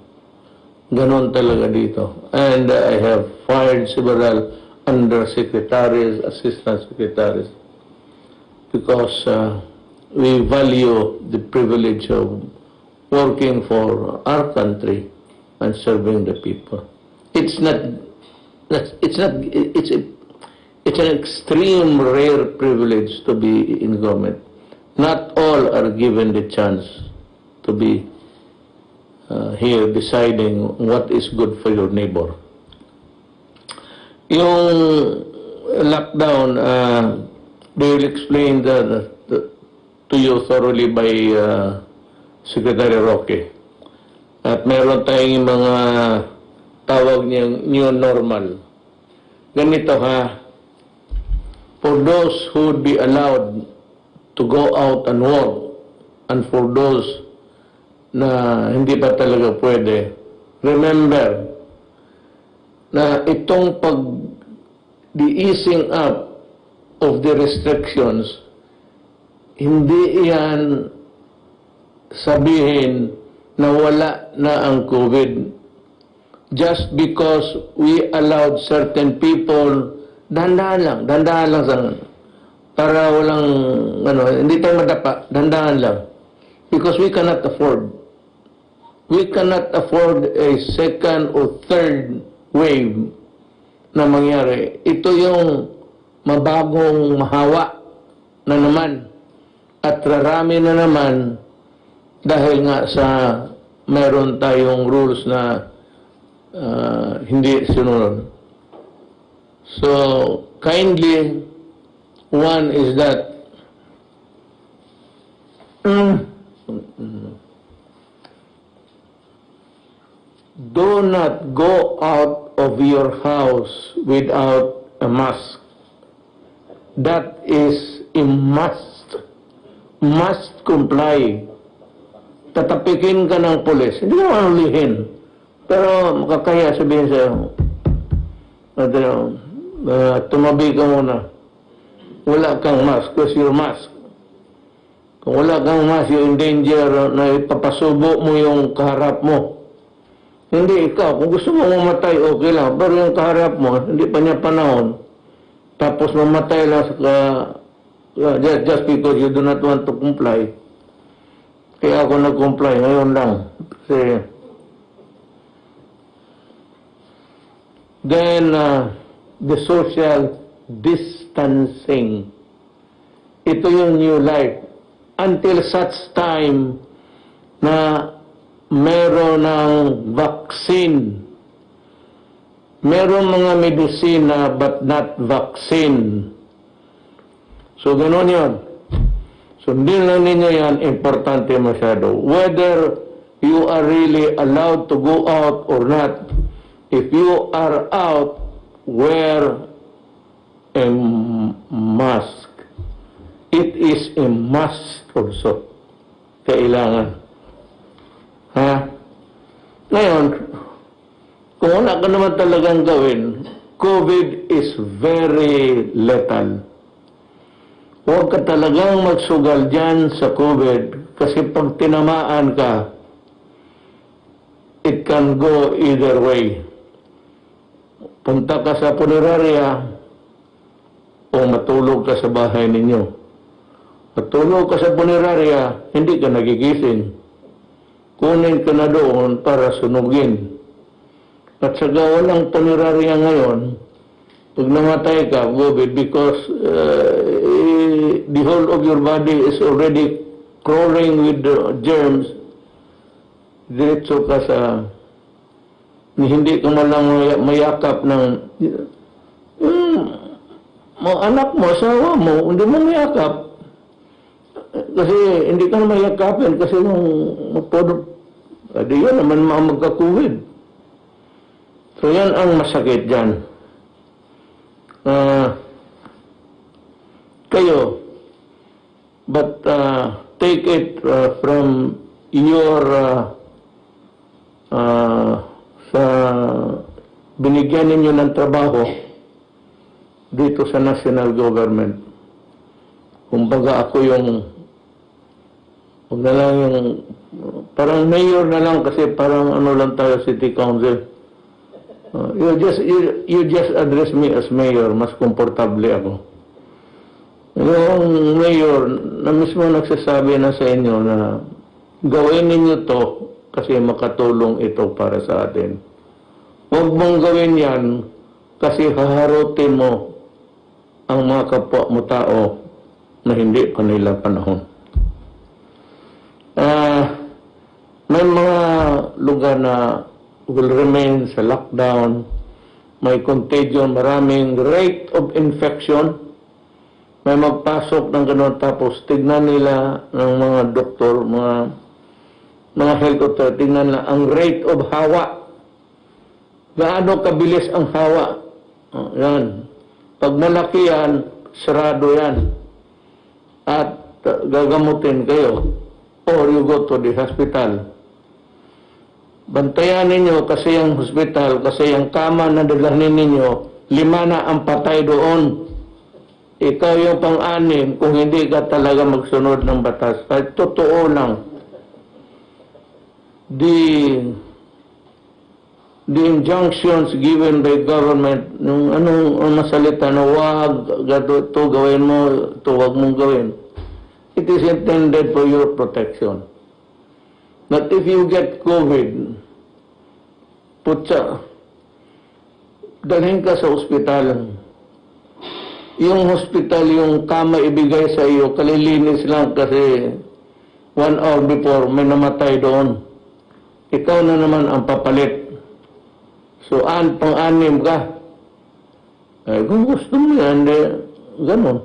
Ganon talaga dito. And I have fired several undersecretaries, assistant secretaries, because we value the privilege of working for our country and serving the people. It's an extreme rare privilege to be in government. Not all are given the chance to be here deciding what is good for your neighbor. Yung lockdown, they will explain to you thoroughly by Secretary Roque. At meron tayong mga tawag niyang new normal. Ganito ha, for those who would be allowed to go out and work, and for those na hindi pa talaga pwede, remember na itong the easing up of the restrictions, hindi yan sabihin na wala na ang COVID. Just because we allowed certain people, dandahan lang sa, para walang, hindi tayo madapa, dandahan lang. Because we cannot afford. We cannot afford a second or third wave na mangyari. Ito yung mabagong mahawa na naman at rarami na naman dahil nga sa meron tayong rules na hindi sinunod. So, kindly, one is that do not go out of your house without a mask. That is a must. Must comply. Tatapikin ka ng pulis. Hindi mo manulihin. Pero makakaya sabihin sa'yo, tumabi ka muna. Wala kang mask. Where's your mask? Kung wala kang mask, you're in danger na ipapasubo mo yung kaharap mo. Hindi ikaw. Kung gusto mo mamatay, okay lang. Pero yung kaharap mo, hindi pa niya panahon. Tapos mamatay lang just because you do not want to comply. Kaya ako nag-comply. Ngayon lang. Kasi then, the social distancing. Ito yung new life. Until such time na meron ng vaccine. Meron mga medisina but not vaccine. So, gano'n yun. So, hindi lang ninyo yan importante masyado. Whether you are really allowed to go out or not, if you are out, wear a mask. It is a must also. Kailangan. Ha? Ngayon, kung wala ka naman talagang gawin, COVID is very lethal. Huwag ka talagang magsugal dyan sa COVID kasi pag tinamaan ka, it can go either way. Punta ka sa punerarya o matulog ka sa bahay ninyo. Matulog ka sa punerarya, hindi ka nagigising. Kunin ka na doon para sunugin. At sa gawa ng punerarya ngayon, pag namatay ka, COVID, because the whole of your body is already crawling with the germs, diretso ka sa hindi ka malang mayakap ng Mga anak mo, asawa mo, hindi mo mayakap. Kasi hindi ka na mayakapin kasi nung yun naman magka-COVID. So yan ang masakit dyan. Kayo, but take it from your sa binigyan ninyo ng trabaho dito sa national government. Kumbaga ako yung huwag na lang yung parang mayor na lang kasi parang ano lang tayo, city council. You just address me as mayor, mas komportable ako. Yung mayor na mismo nagsasabi na sa inyo na gawin ninyo to kasi makatulong ito para sa atin. Huwag mong gawin yan kasi haharutin mo ang mga kapwa mo tao na hindi pa nila panahon. May mga lugar na will remain sa lockdown, may contagion, maraming rate of infection, may magpasok ng gano'n tapos tignan nila ng mga doktor, mga health authority, tignan nila ang rate of hawa. Gaano kabilis ang hawa? Yan. Pag malaki yan, sarado yan. At gagamutin kayo. Or you go to the hospital. Bantayan ninyo kasi ang hospital, kasi ang kama na dalhin ninyo, 5 na ang patay doon. Ikaw yung pang-anim kung hindi ka talaga magsunod ng batas. At totoo lang, the injunctions given by government, nung anong masalita na wag, ito gawin mo, ito wag mong gawin. It is intended for your protection. But if you get COVID, dalhin ka sa ospital. Yung hospital, yung kama ibigay sa iyo, kalilinis lang kasi 1 hour before may namatay doon. Ikaw na naman ang papalit. So, pang-anim ka. Kung gusto mo yan, gano'n.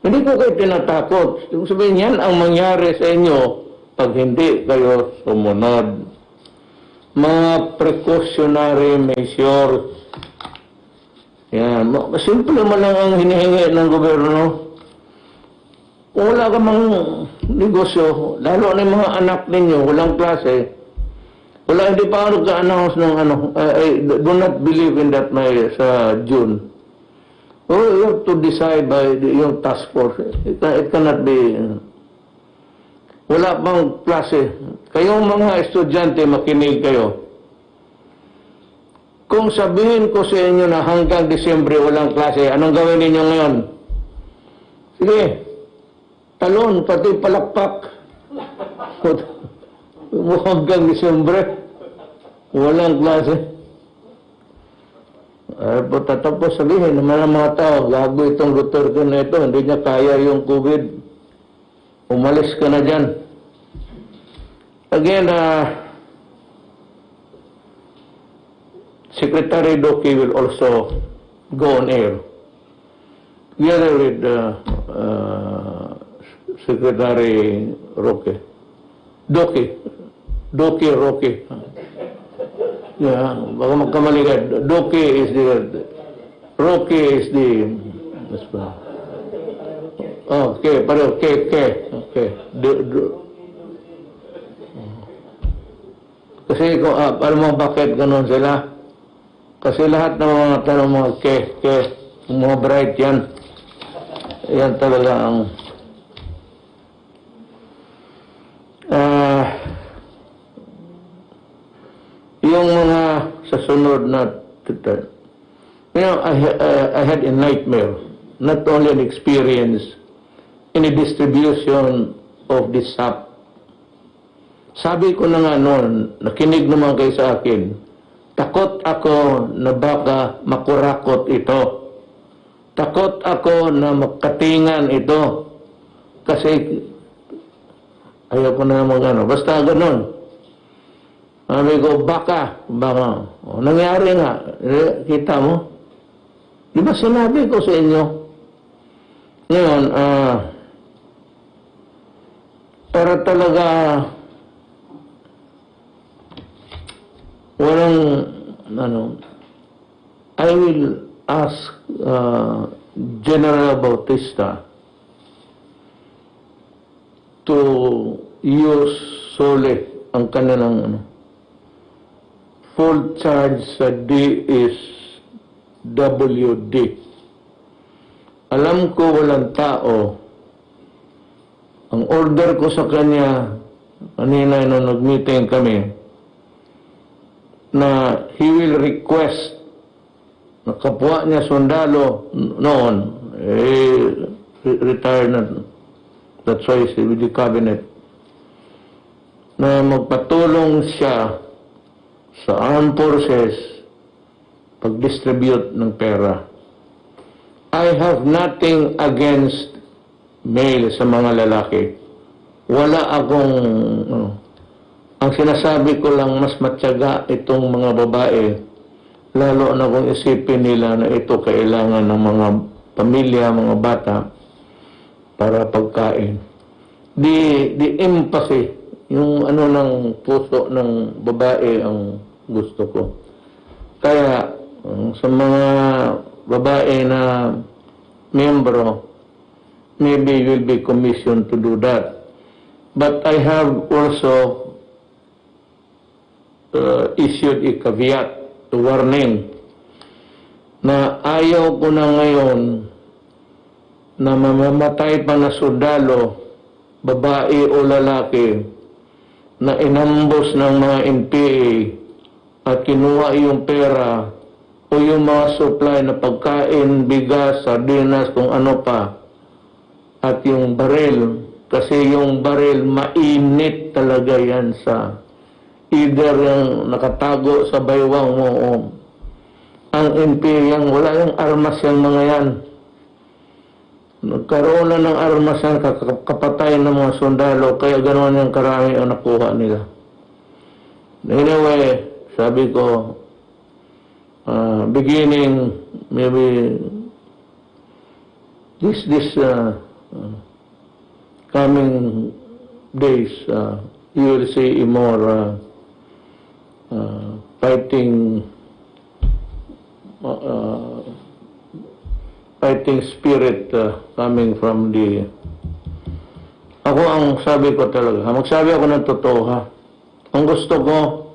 Hindi ko kayo tinatakot. Sabihin yan ang mangyari sa inyo pag hindi kayo sumunod. Mga precautionary measures. Yan. Simple man lang ang hinihingi ng gobyerno. Kung wala ka mang negosyo, lalo na yung mga anak ninyo, walang klase, hindi pa ako nag-announce ng I do not believe in that sa June. You have to decide by yung task force. It cannot be. Wala pang klase. Kayong mga estudyante, makinig kayo. Kung sabihin ko sa inyo na hanggang Disyembre walang klase, anong gawin ninyo ngayon? Sige, talon, pati palakpak. Hanggang Disyembre, walang klase. Tapos sabihin naman ang mga tao, gago itong Duterte na ito, hindi niya kaya yung COVID. Umalis ka na dyan. Again, Secretary Doki will also go on air together with Secretary Roque. Doki Roque. Yeah, baka magkamali ka. Doki is Roque is the okay, pero okay. Kasi kung alam mo bakit ganun sila? Kasi lahat ng mga tanong mga mga bright yan. Yan talaga ang yung mga sa sunod na I had a nightmare, not only an experience in the distribution of this sap. Sabi ko na nga noon, nakinig naman kayo sa akin, takot ako na baka makurakot ito. Takot ako na makatingan ito. Kasi ayaw ko na naman basta ganon. Sabi ko, baka. Nangyari nga. Kita mo? Di ba sinabi ko sa inyo? Ngayon, para talaga walang, I will ask General Bautista to use solely ang kanilang full charge sa DSWD. Alam ko walang tao. Ang order ko sa kanya, kanina nung nag-meeting kami, na he will request na kapwa niya sundalo noon, retired na, that's why he's with the cabinet, na magpatulong siya sa armed forces pag-distribute ng pera. I have nothing against male sa mga lalaki. Wala akong, ang sinasabi ko lang mas matyaga itong mga babae, lalo na kung isipin nila na ito kailangan ng mga pamilya, mga bata, para pagkain. The empathy, yung ng puso ng babae ang gusto ko. Kaya, sa mga babae na membro, maybe you will be commissioned to do that. But I have also issued a caveat, a warning, na ayaw ko na ngayon na mamamatay pa na sundalo, babae o lalaki, na inambos ng mga NPA at kinuha yung pera o yung mga supply na pagkain, bigas, sardinas, kung ano pa, at yung baril, kasi yung baril mainit talaga yan sa either yung nakatago sa baywang mo o ang NPA, wala yung armas yan mga yan. Nagkaroon na ng armas yan, kapatay ng mga sundalo, kaya ganoon yung karami ang nakuha nila. Anyway, sabi ko, beginning, maybe, this coming days, you will see a more fighting spirit coming from the... Ako ang sabi ko talaga, magsabi ako ng totoo ha. Ang gusto ko,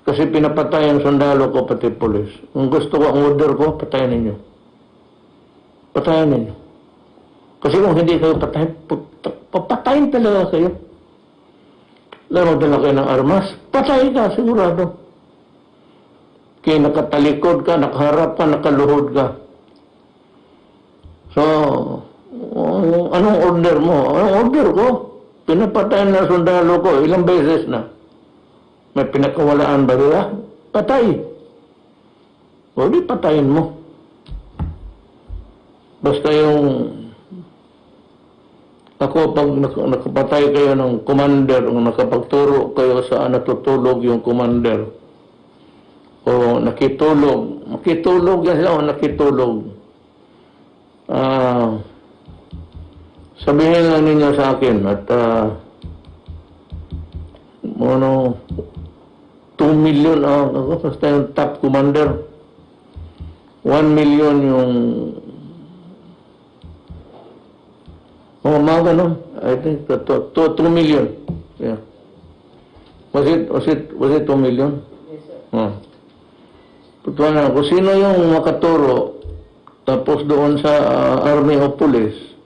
kasi pinapatay ang sundalo ko pati polis. Ang gusto ko, ang order ko, patayin ninyo. Patayin ninyo. Kasi kung hindi kayo patayin, papatayin talaga kayo. Lalo dala kayo ng armas, patay ka, sigurado. Kaya nakatalikod ka, nakaharap ka, nakaluhod ka. So, anong order mo? Anong order ko? Pinapatayin na sundalo ko, ilang beses na. May pinakawalaan ba nila? Patay. O di patayin mo. Basta yung ako, pag nakapatay kayo ng commander, o nakapagturo kayo saan natutulog yung commander, o makitulog yan sila o nakitulog. Sabihin lang ninyo sa akin at 2 million ako, basta yung top commander, 1 million yung mga ganun. I think 2 million. Yeah. Was it 2 million? Yes, sir. Putuan kung sino yung makaturo tapos doon sa Army o Police.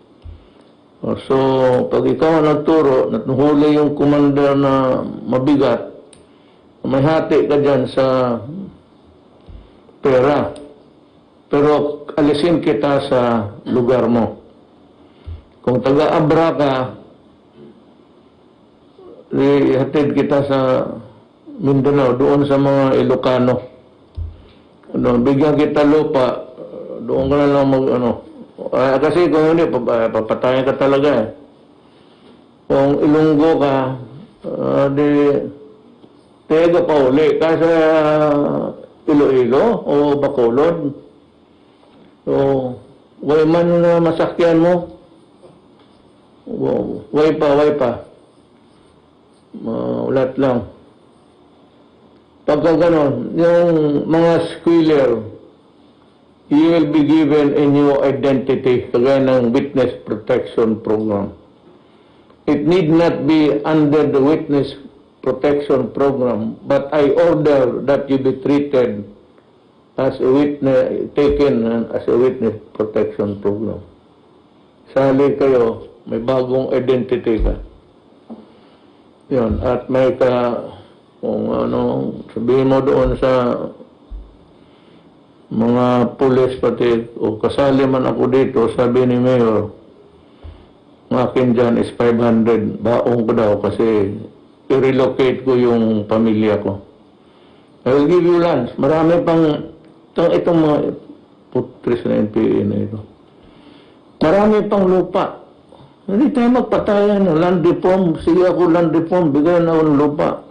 So, pag ikaw nagturo, natuhuli yung commander na mabigat, may hati ka dyan sa pera. Pero alisin kita sa lugar mo. Kung taga-Abra ka, ihatid kita sa Mindanao, doon sa mga Ilocano. Bigyan kita lupa, doon ka na lang kasi kung hindi, papatayan ka talaga eh. Kung Ilonggo ka, tega pa uli. Kasi Iloilo o Bacolod, So, way man na masakyan mo, way pa. Ulat lang. Pagka ganon, yung mga squealer, you will be given a new identity, kagaya ng Witness Protection Program. It need not be under the Witness Protection Program, but I order that you be treated as a witness, taken as a Witness Protection Program. Sali kayo, may bagong identity ka. Yun, at may kung ano, sabihin mo doon sa mga pulis pati, o kasali man ako dito, sabi ni Mayor, ang akin dyan is 500, baong ko daw kasi i-relocate ko yung pamilya ko. I will give you lunch. Marami pang, itong mga putris na NPA na ito. Marami pang lupa. Hindi tayo magpatayan ng land reform. Sige ako land reform, bigyan na ako ng lupa.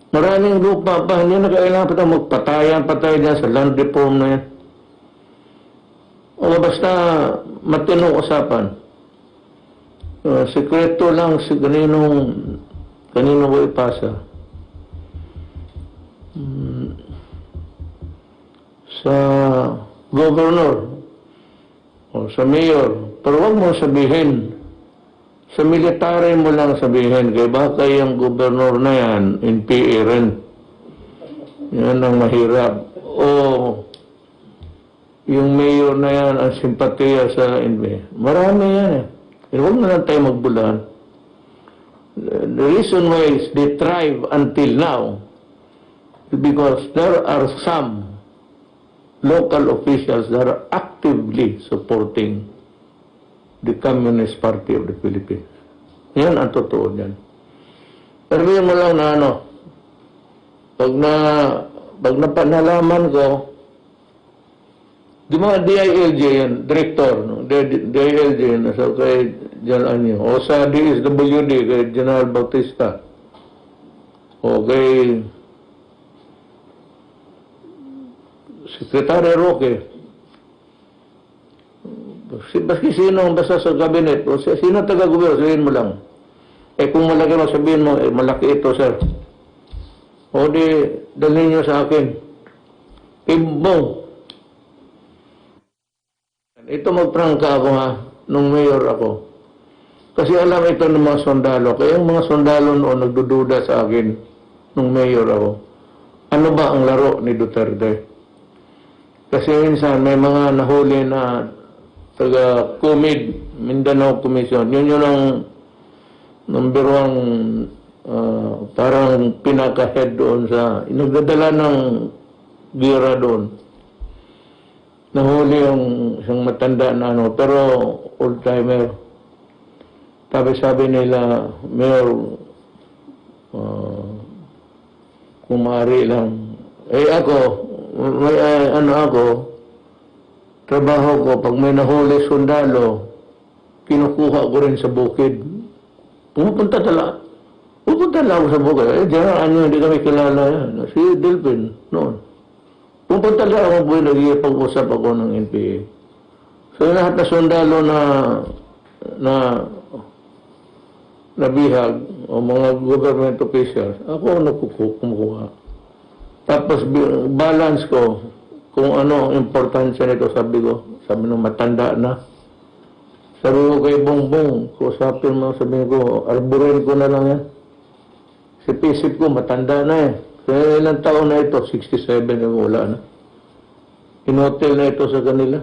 Maraming lupa pa, hindi na kailangan pa tayo magpatayan dyan sa land reform na yan. O basta matinong usapan. Sekreto lang si kanino ko ipasa. Sa governor o sa mayor, pero wag mo sabihin. Sa military mo lang sabihin, kaya baka yung gobernador na yan, NPA rin. Yan ang mahirap. O yung mayor na yan, ang simpatiya sa NPA. Marami yan eh. Huwag na lang tayo magbulahan. The reason why they thrive until now is because there are some local officials that are actively supporting the Communist Party of the Philippines. Yan ang totoo yan. Pero mo lang na ano, pag napanalaman ko, di mga DILG yan, director, no? DILG yan, nasa kay General Anyo, o sa DSWD, kay General Bautista, o kay Secretary Roque, baski sino basta sa cabinet o sino taga-gobyerno, sabihin mo lang. Kung malaki mo, sabihin mo, malaki ito, sir. O di, dalhin nyo sa akin. Imbong. Ito magprangka ako ha, nung mayor ako. Kasi alam ito ng mga sundalo. Kaya yung mga sundalo noon nagdududa sa akin nung mayor ako. Ano ba ang laro ni Duterte? Kasi minsan may mga nahuli na taga COMID, Mindanao Commission. Yun ang number one parang pinaka-head doon sa nagdadala ng gira doon. Nahuli yung isang matanda na ano, pero old-timer. Sabi nila, Mayor, kumari lang. Ako, may trabaho ko, pag may nahuli sundalo, kinukuha ko rin sa bukid. Pupunta lang ako sa bukid. Diyan, hindi kami kilala yan. Si Delphin, noon. Pupunta lang ako po, nagpag-usap ako ng NPA. So, lahat na sundalo na nabihag, o mga government officials, ako kumukuha. Tapos, balance ko, kung ano ang importansya nito, sabi nung matanda na. Sabi ko kay Bongbong, kusapin mo, sabi ko, arborin ko na lang yan. Si Pisip ko, matanda na eh. Kaya ilang taon na ito, 67 yung wala na. In-hotel na ito sa kanila.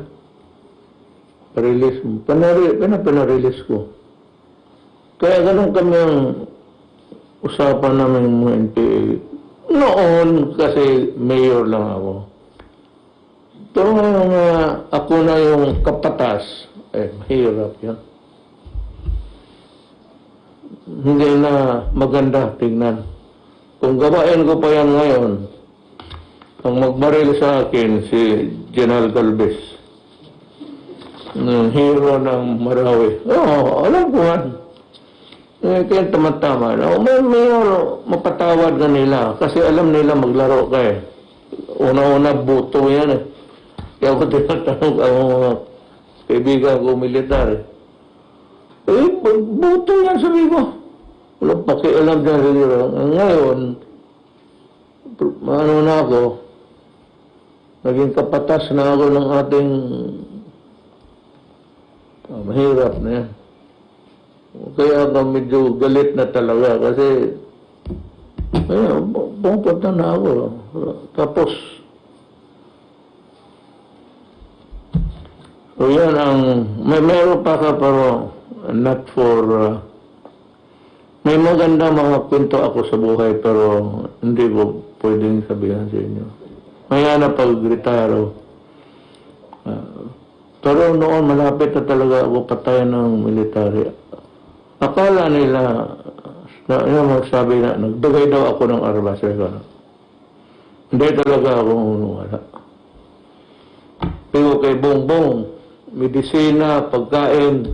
Release mo. Pinarelease ko. Kaya ganun kami ang usapan namin mga NPA. Noon, kasi mayor lang ako. Pero ngayon ako na yung kapatas, mahirap yan. Hindi na maganda tingnan. Kung gawain ko pa yan ngayon, ang magbaril sa akin si General Galvez, ng hero ng Marawi. Alam ko yan. Kaya tama-tama. May mapatawad na nila kasi alam nila maglaro ka eh. Una-una buto yan eh. Kaya ako tinatanong ang mga kaibigan ko militar. Buto yan sabi ko. Walang pakialam dyan sa nila. Ngayon, ano na ako, naging kapatas na ako ng ating mahirap na yan. Kaya ako medyo galit na talaga kasi pumunta na ako. Tapos, so yan ang, meron pa ka pero not for, may maganda mga kwento ako sa buhay pero hindi ko pwedeng sabihin sa inyo. Maya na pag-retire. Pero noon malapit na talaga ako patayan ng military. Akala nila, magsabi na, nagbigay daw ako ng armas. Hindi talaga ako wala. Pero kay Bongbong, medisina, pagkain.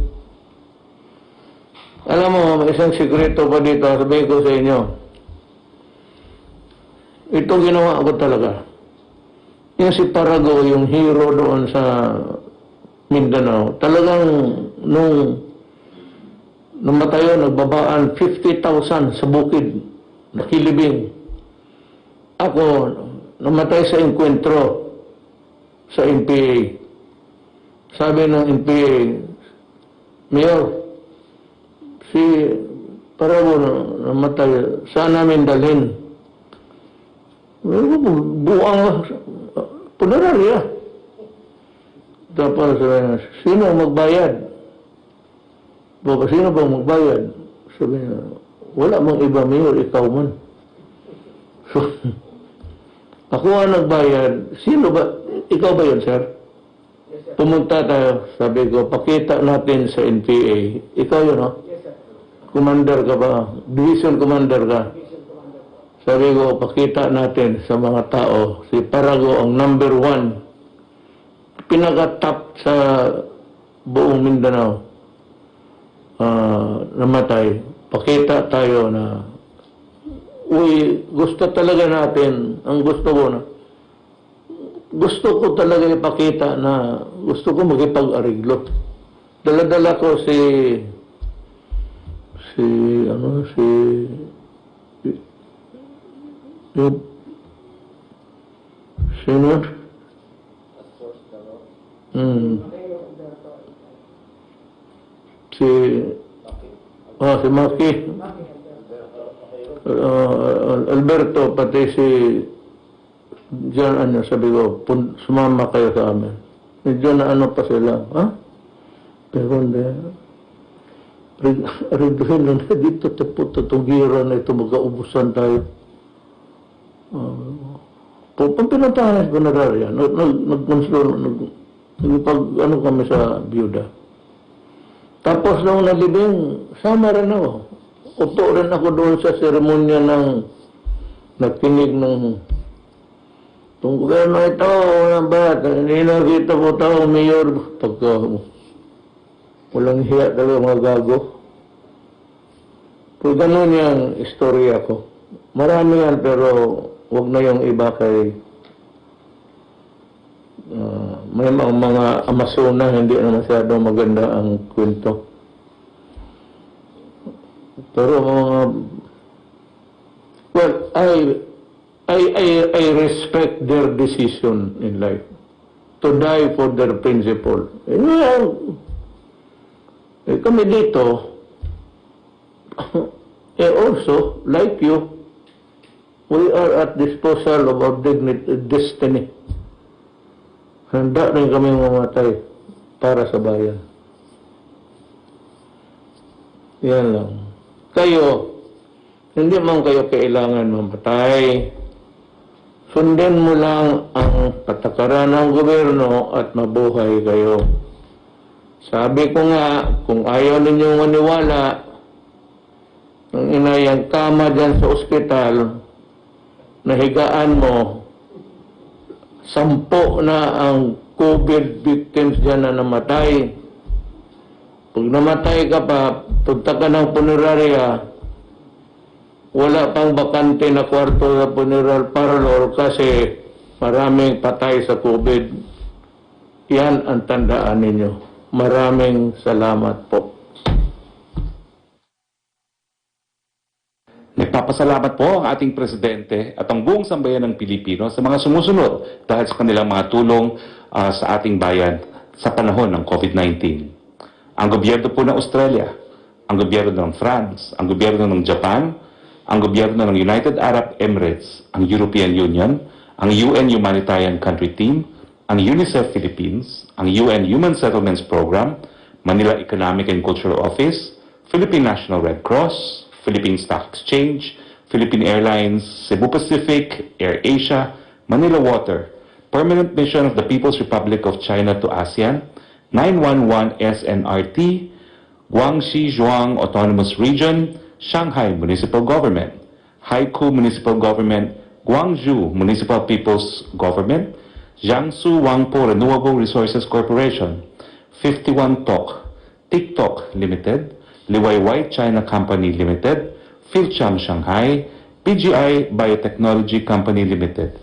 Alam mo, may isang sikreto pa dito, sabihin ko sa inyo. Ito ginawa ko talaga. Yung si Parago, yung hero doon sa Mindanao, talagang nung namatay yun, nagbabaan 50,000 sa bukid, nakilibing. Ako, namatay sa enkwentro sa NPA. Sabi ng NPA, Mayor, si Parago namatay, saan namin dalhin? Buang punerarya. Tapos, sino magbayad? Sino bang magbayad? Sabi niya, wala mang iba, Mayor, ikaw man. So, ako ang nagbayad. Sino ba? Ikaw ba yun, sir? Pumunta tayo. Sabi ko, pakita natin sa NPA. Ikaw yun, no? Commander ka ba? Division commander ka? Sabi ko, pakita natin sa mga tao. Si Parago ang number 1. Pinaka-top sa buong Mindanao. Namatay. Pakita tayo na gusto talaga natin, ang gusto ko na, gusto ko talaga ipakita na gusto ko magipag-ariglo. Dala-dala ko sino? Si Maki. Alberto, pati si John, sabi ko, sumama kayo sa amin. Medyo na pa sila, ha? Pero hindi. Rin lang na dito, tutugiran na ito, magkaubusan tayo. Pinuntahan ko na rin yan. Nagpag-ano kami sa biyuda. Tapos nung nalibing, sama rin ako. Upo rin ako doon sa seremonya ng nagkinig ng itong gobyerno ito, hindi nakita po tao, Mayor, pagka walang hiya talaga mga gago. Pero ganun yung istorya ko. Marami yan, pero wag na yung iba kay may mga Amazona, hindi na masyadong maganda ang kwento. Pero well, I respect their decision in life to die for their principle. Kami dito, also, like you, we are at disposal of our destiny. Handa rin kami mamatay para sa bayan. Yan lang. Kayo, hindi man kayo kailangan mamatay. Sundin mo lang ang patakaran ng gobyerno at mabuhay kayo. Sabi ko nga, kung ayaw ninyong maniwala, ang inayang kama dyan sa ospital, nahigaan mo, 10 na ang COVID victims dyan na namatay. Pag namatay ka pa, punta ka ng punerarya, wala pang bakante na kwarto sa funeral parlor kasi maraming patay sa COVID. Yan ang tandaan ninyo. Maraming salamat po. Nagpapasalamat po ang ating Presidente at ang buong sambayan ng Pilipino sa mga sumusunod dahil sa kanilang mga tulong sa ating bayan sa panahon ng COVID-19. Ang gobyerno po ng Australia, ang gobyerno ng France, ang gobyerno ng Japan, ang gobyerno ng United Arab Emirates, ang European Union, ang UN Humanitarian Country Team, ang UNICEF Philippines, ang UN Human Settlements Program, Manila Economic and Cultural Office, Philippine National Red Cross, Philippine Stock Exchange, Philippine Airlines, Cebu Pacific, AirAsia, Manila Water, Permanent Mission of the People's Republic of China to ASEAN, 911 SNRT, Guangxi Zhuang Autonomous Region, Shanghai Municipal Government, Haikou Municipal Government, Guangzhou Municipal People's Government, Jiangsu Wangpo Renewable Resources Corporation, 51 Talk, TikTok Limited, Liwayway China Company Limited, Philcham Shanghai, PGI Biotechnology Company Limited,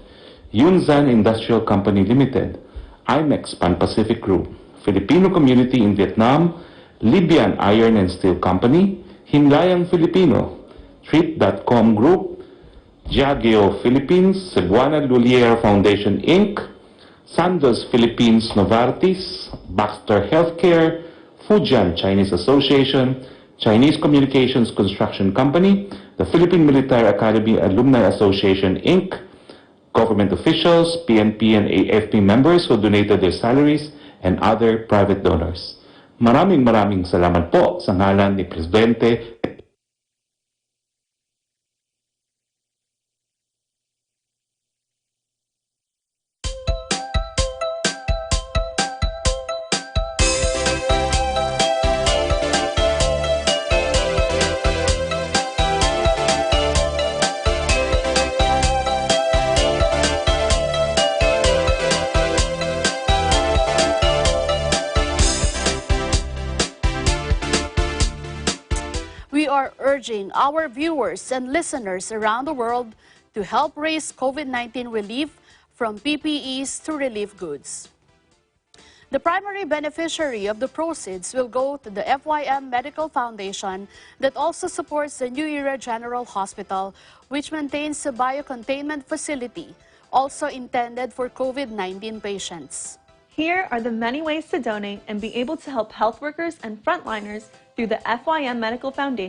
Yunzan Industrial Company Limited, IMEX Pan Pacific Group, Filipino Community in Vietnam, Libyan Iron and Steel Company, Himlayang Filipino, Treat.com Group, Diageo Philippines, Cebuana Lulier Foundation Inc., Sandoz Philippines Novartis, Baxter Healthcare, Fujian Chinese Association, Chinese Communications Construction Company, the Philippine Military Academy Alumni Association Inc., government officials, PNP and AFP members who donated their salaries, and other private donors. Maraming salamat po sa ngalan ni Presidente. We are urging our viewers and listeners around the world to help raise COVID-19 relief from PPEs to relief goods. The primary beneficiary of the proceeds will go to the FYM Medical Foundation that also supports the New Era General Hospital, which maintains a biocontainment facility also intended for COVID-19 patients. Here are the many ways to donate and be able to help health workers and frontliners through the FYM Medical Foundation.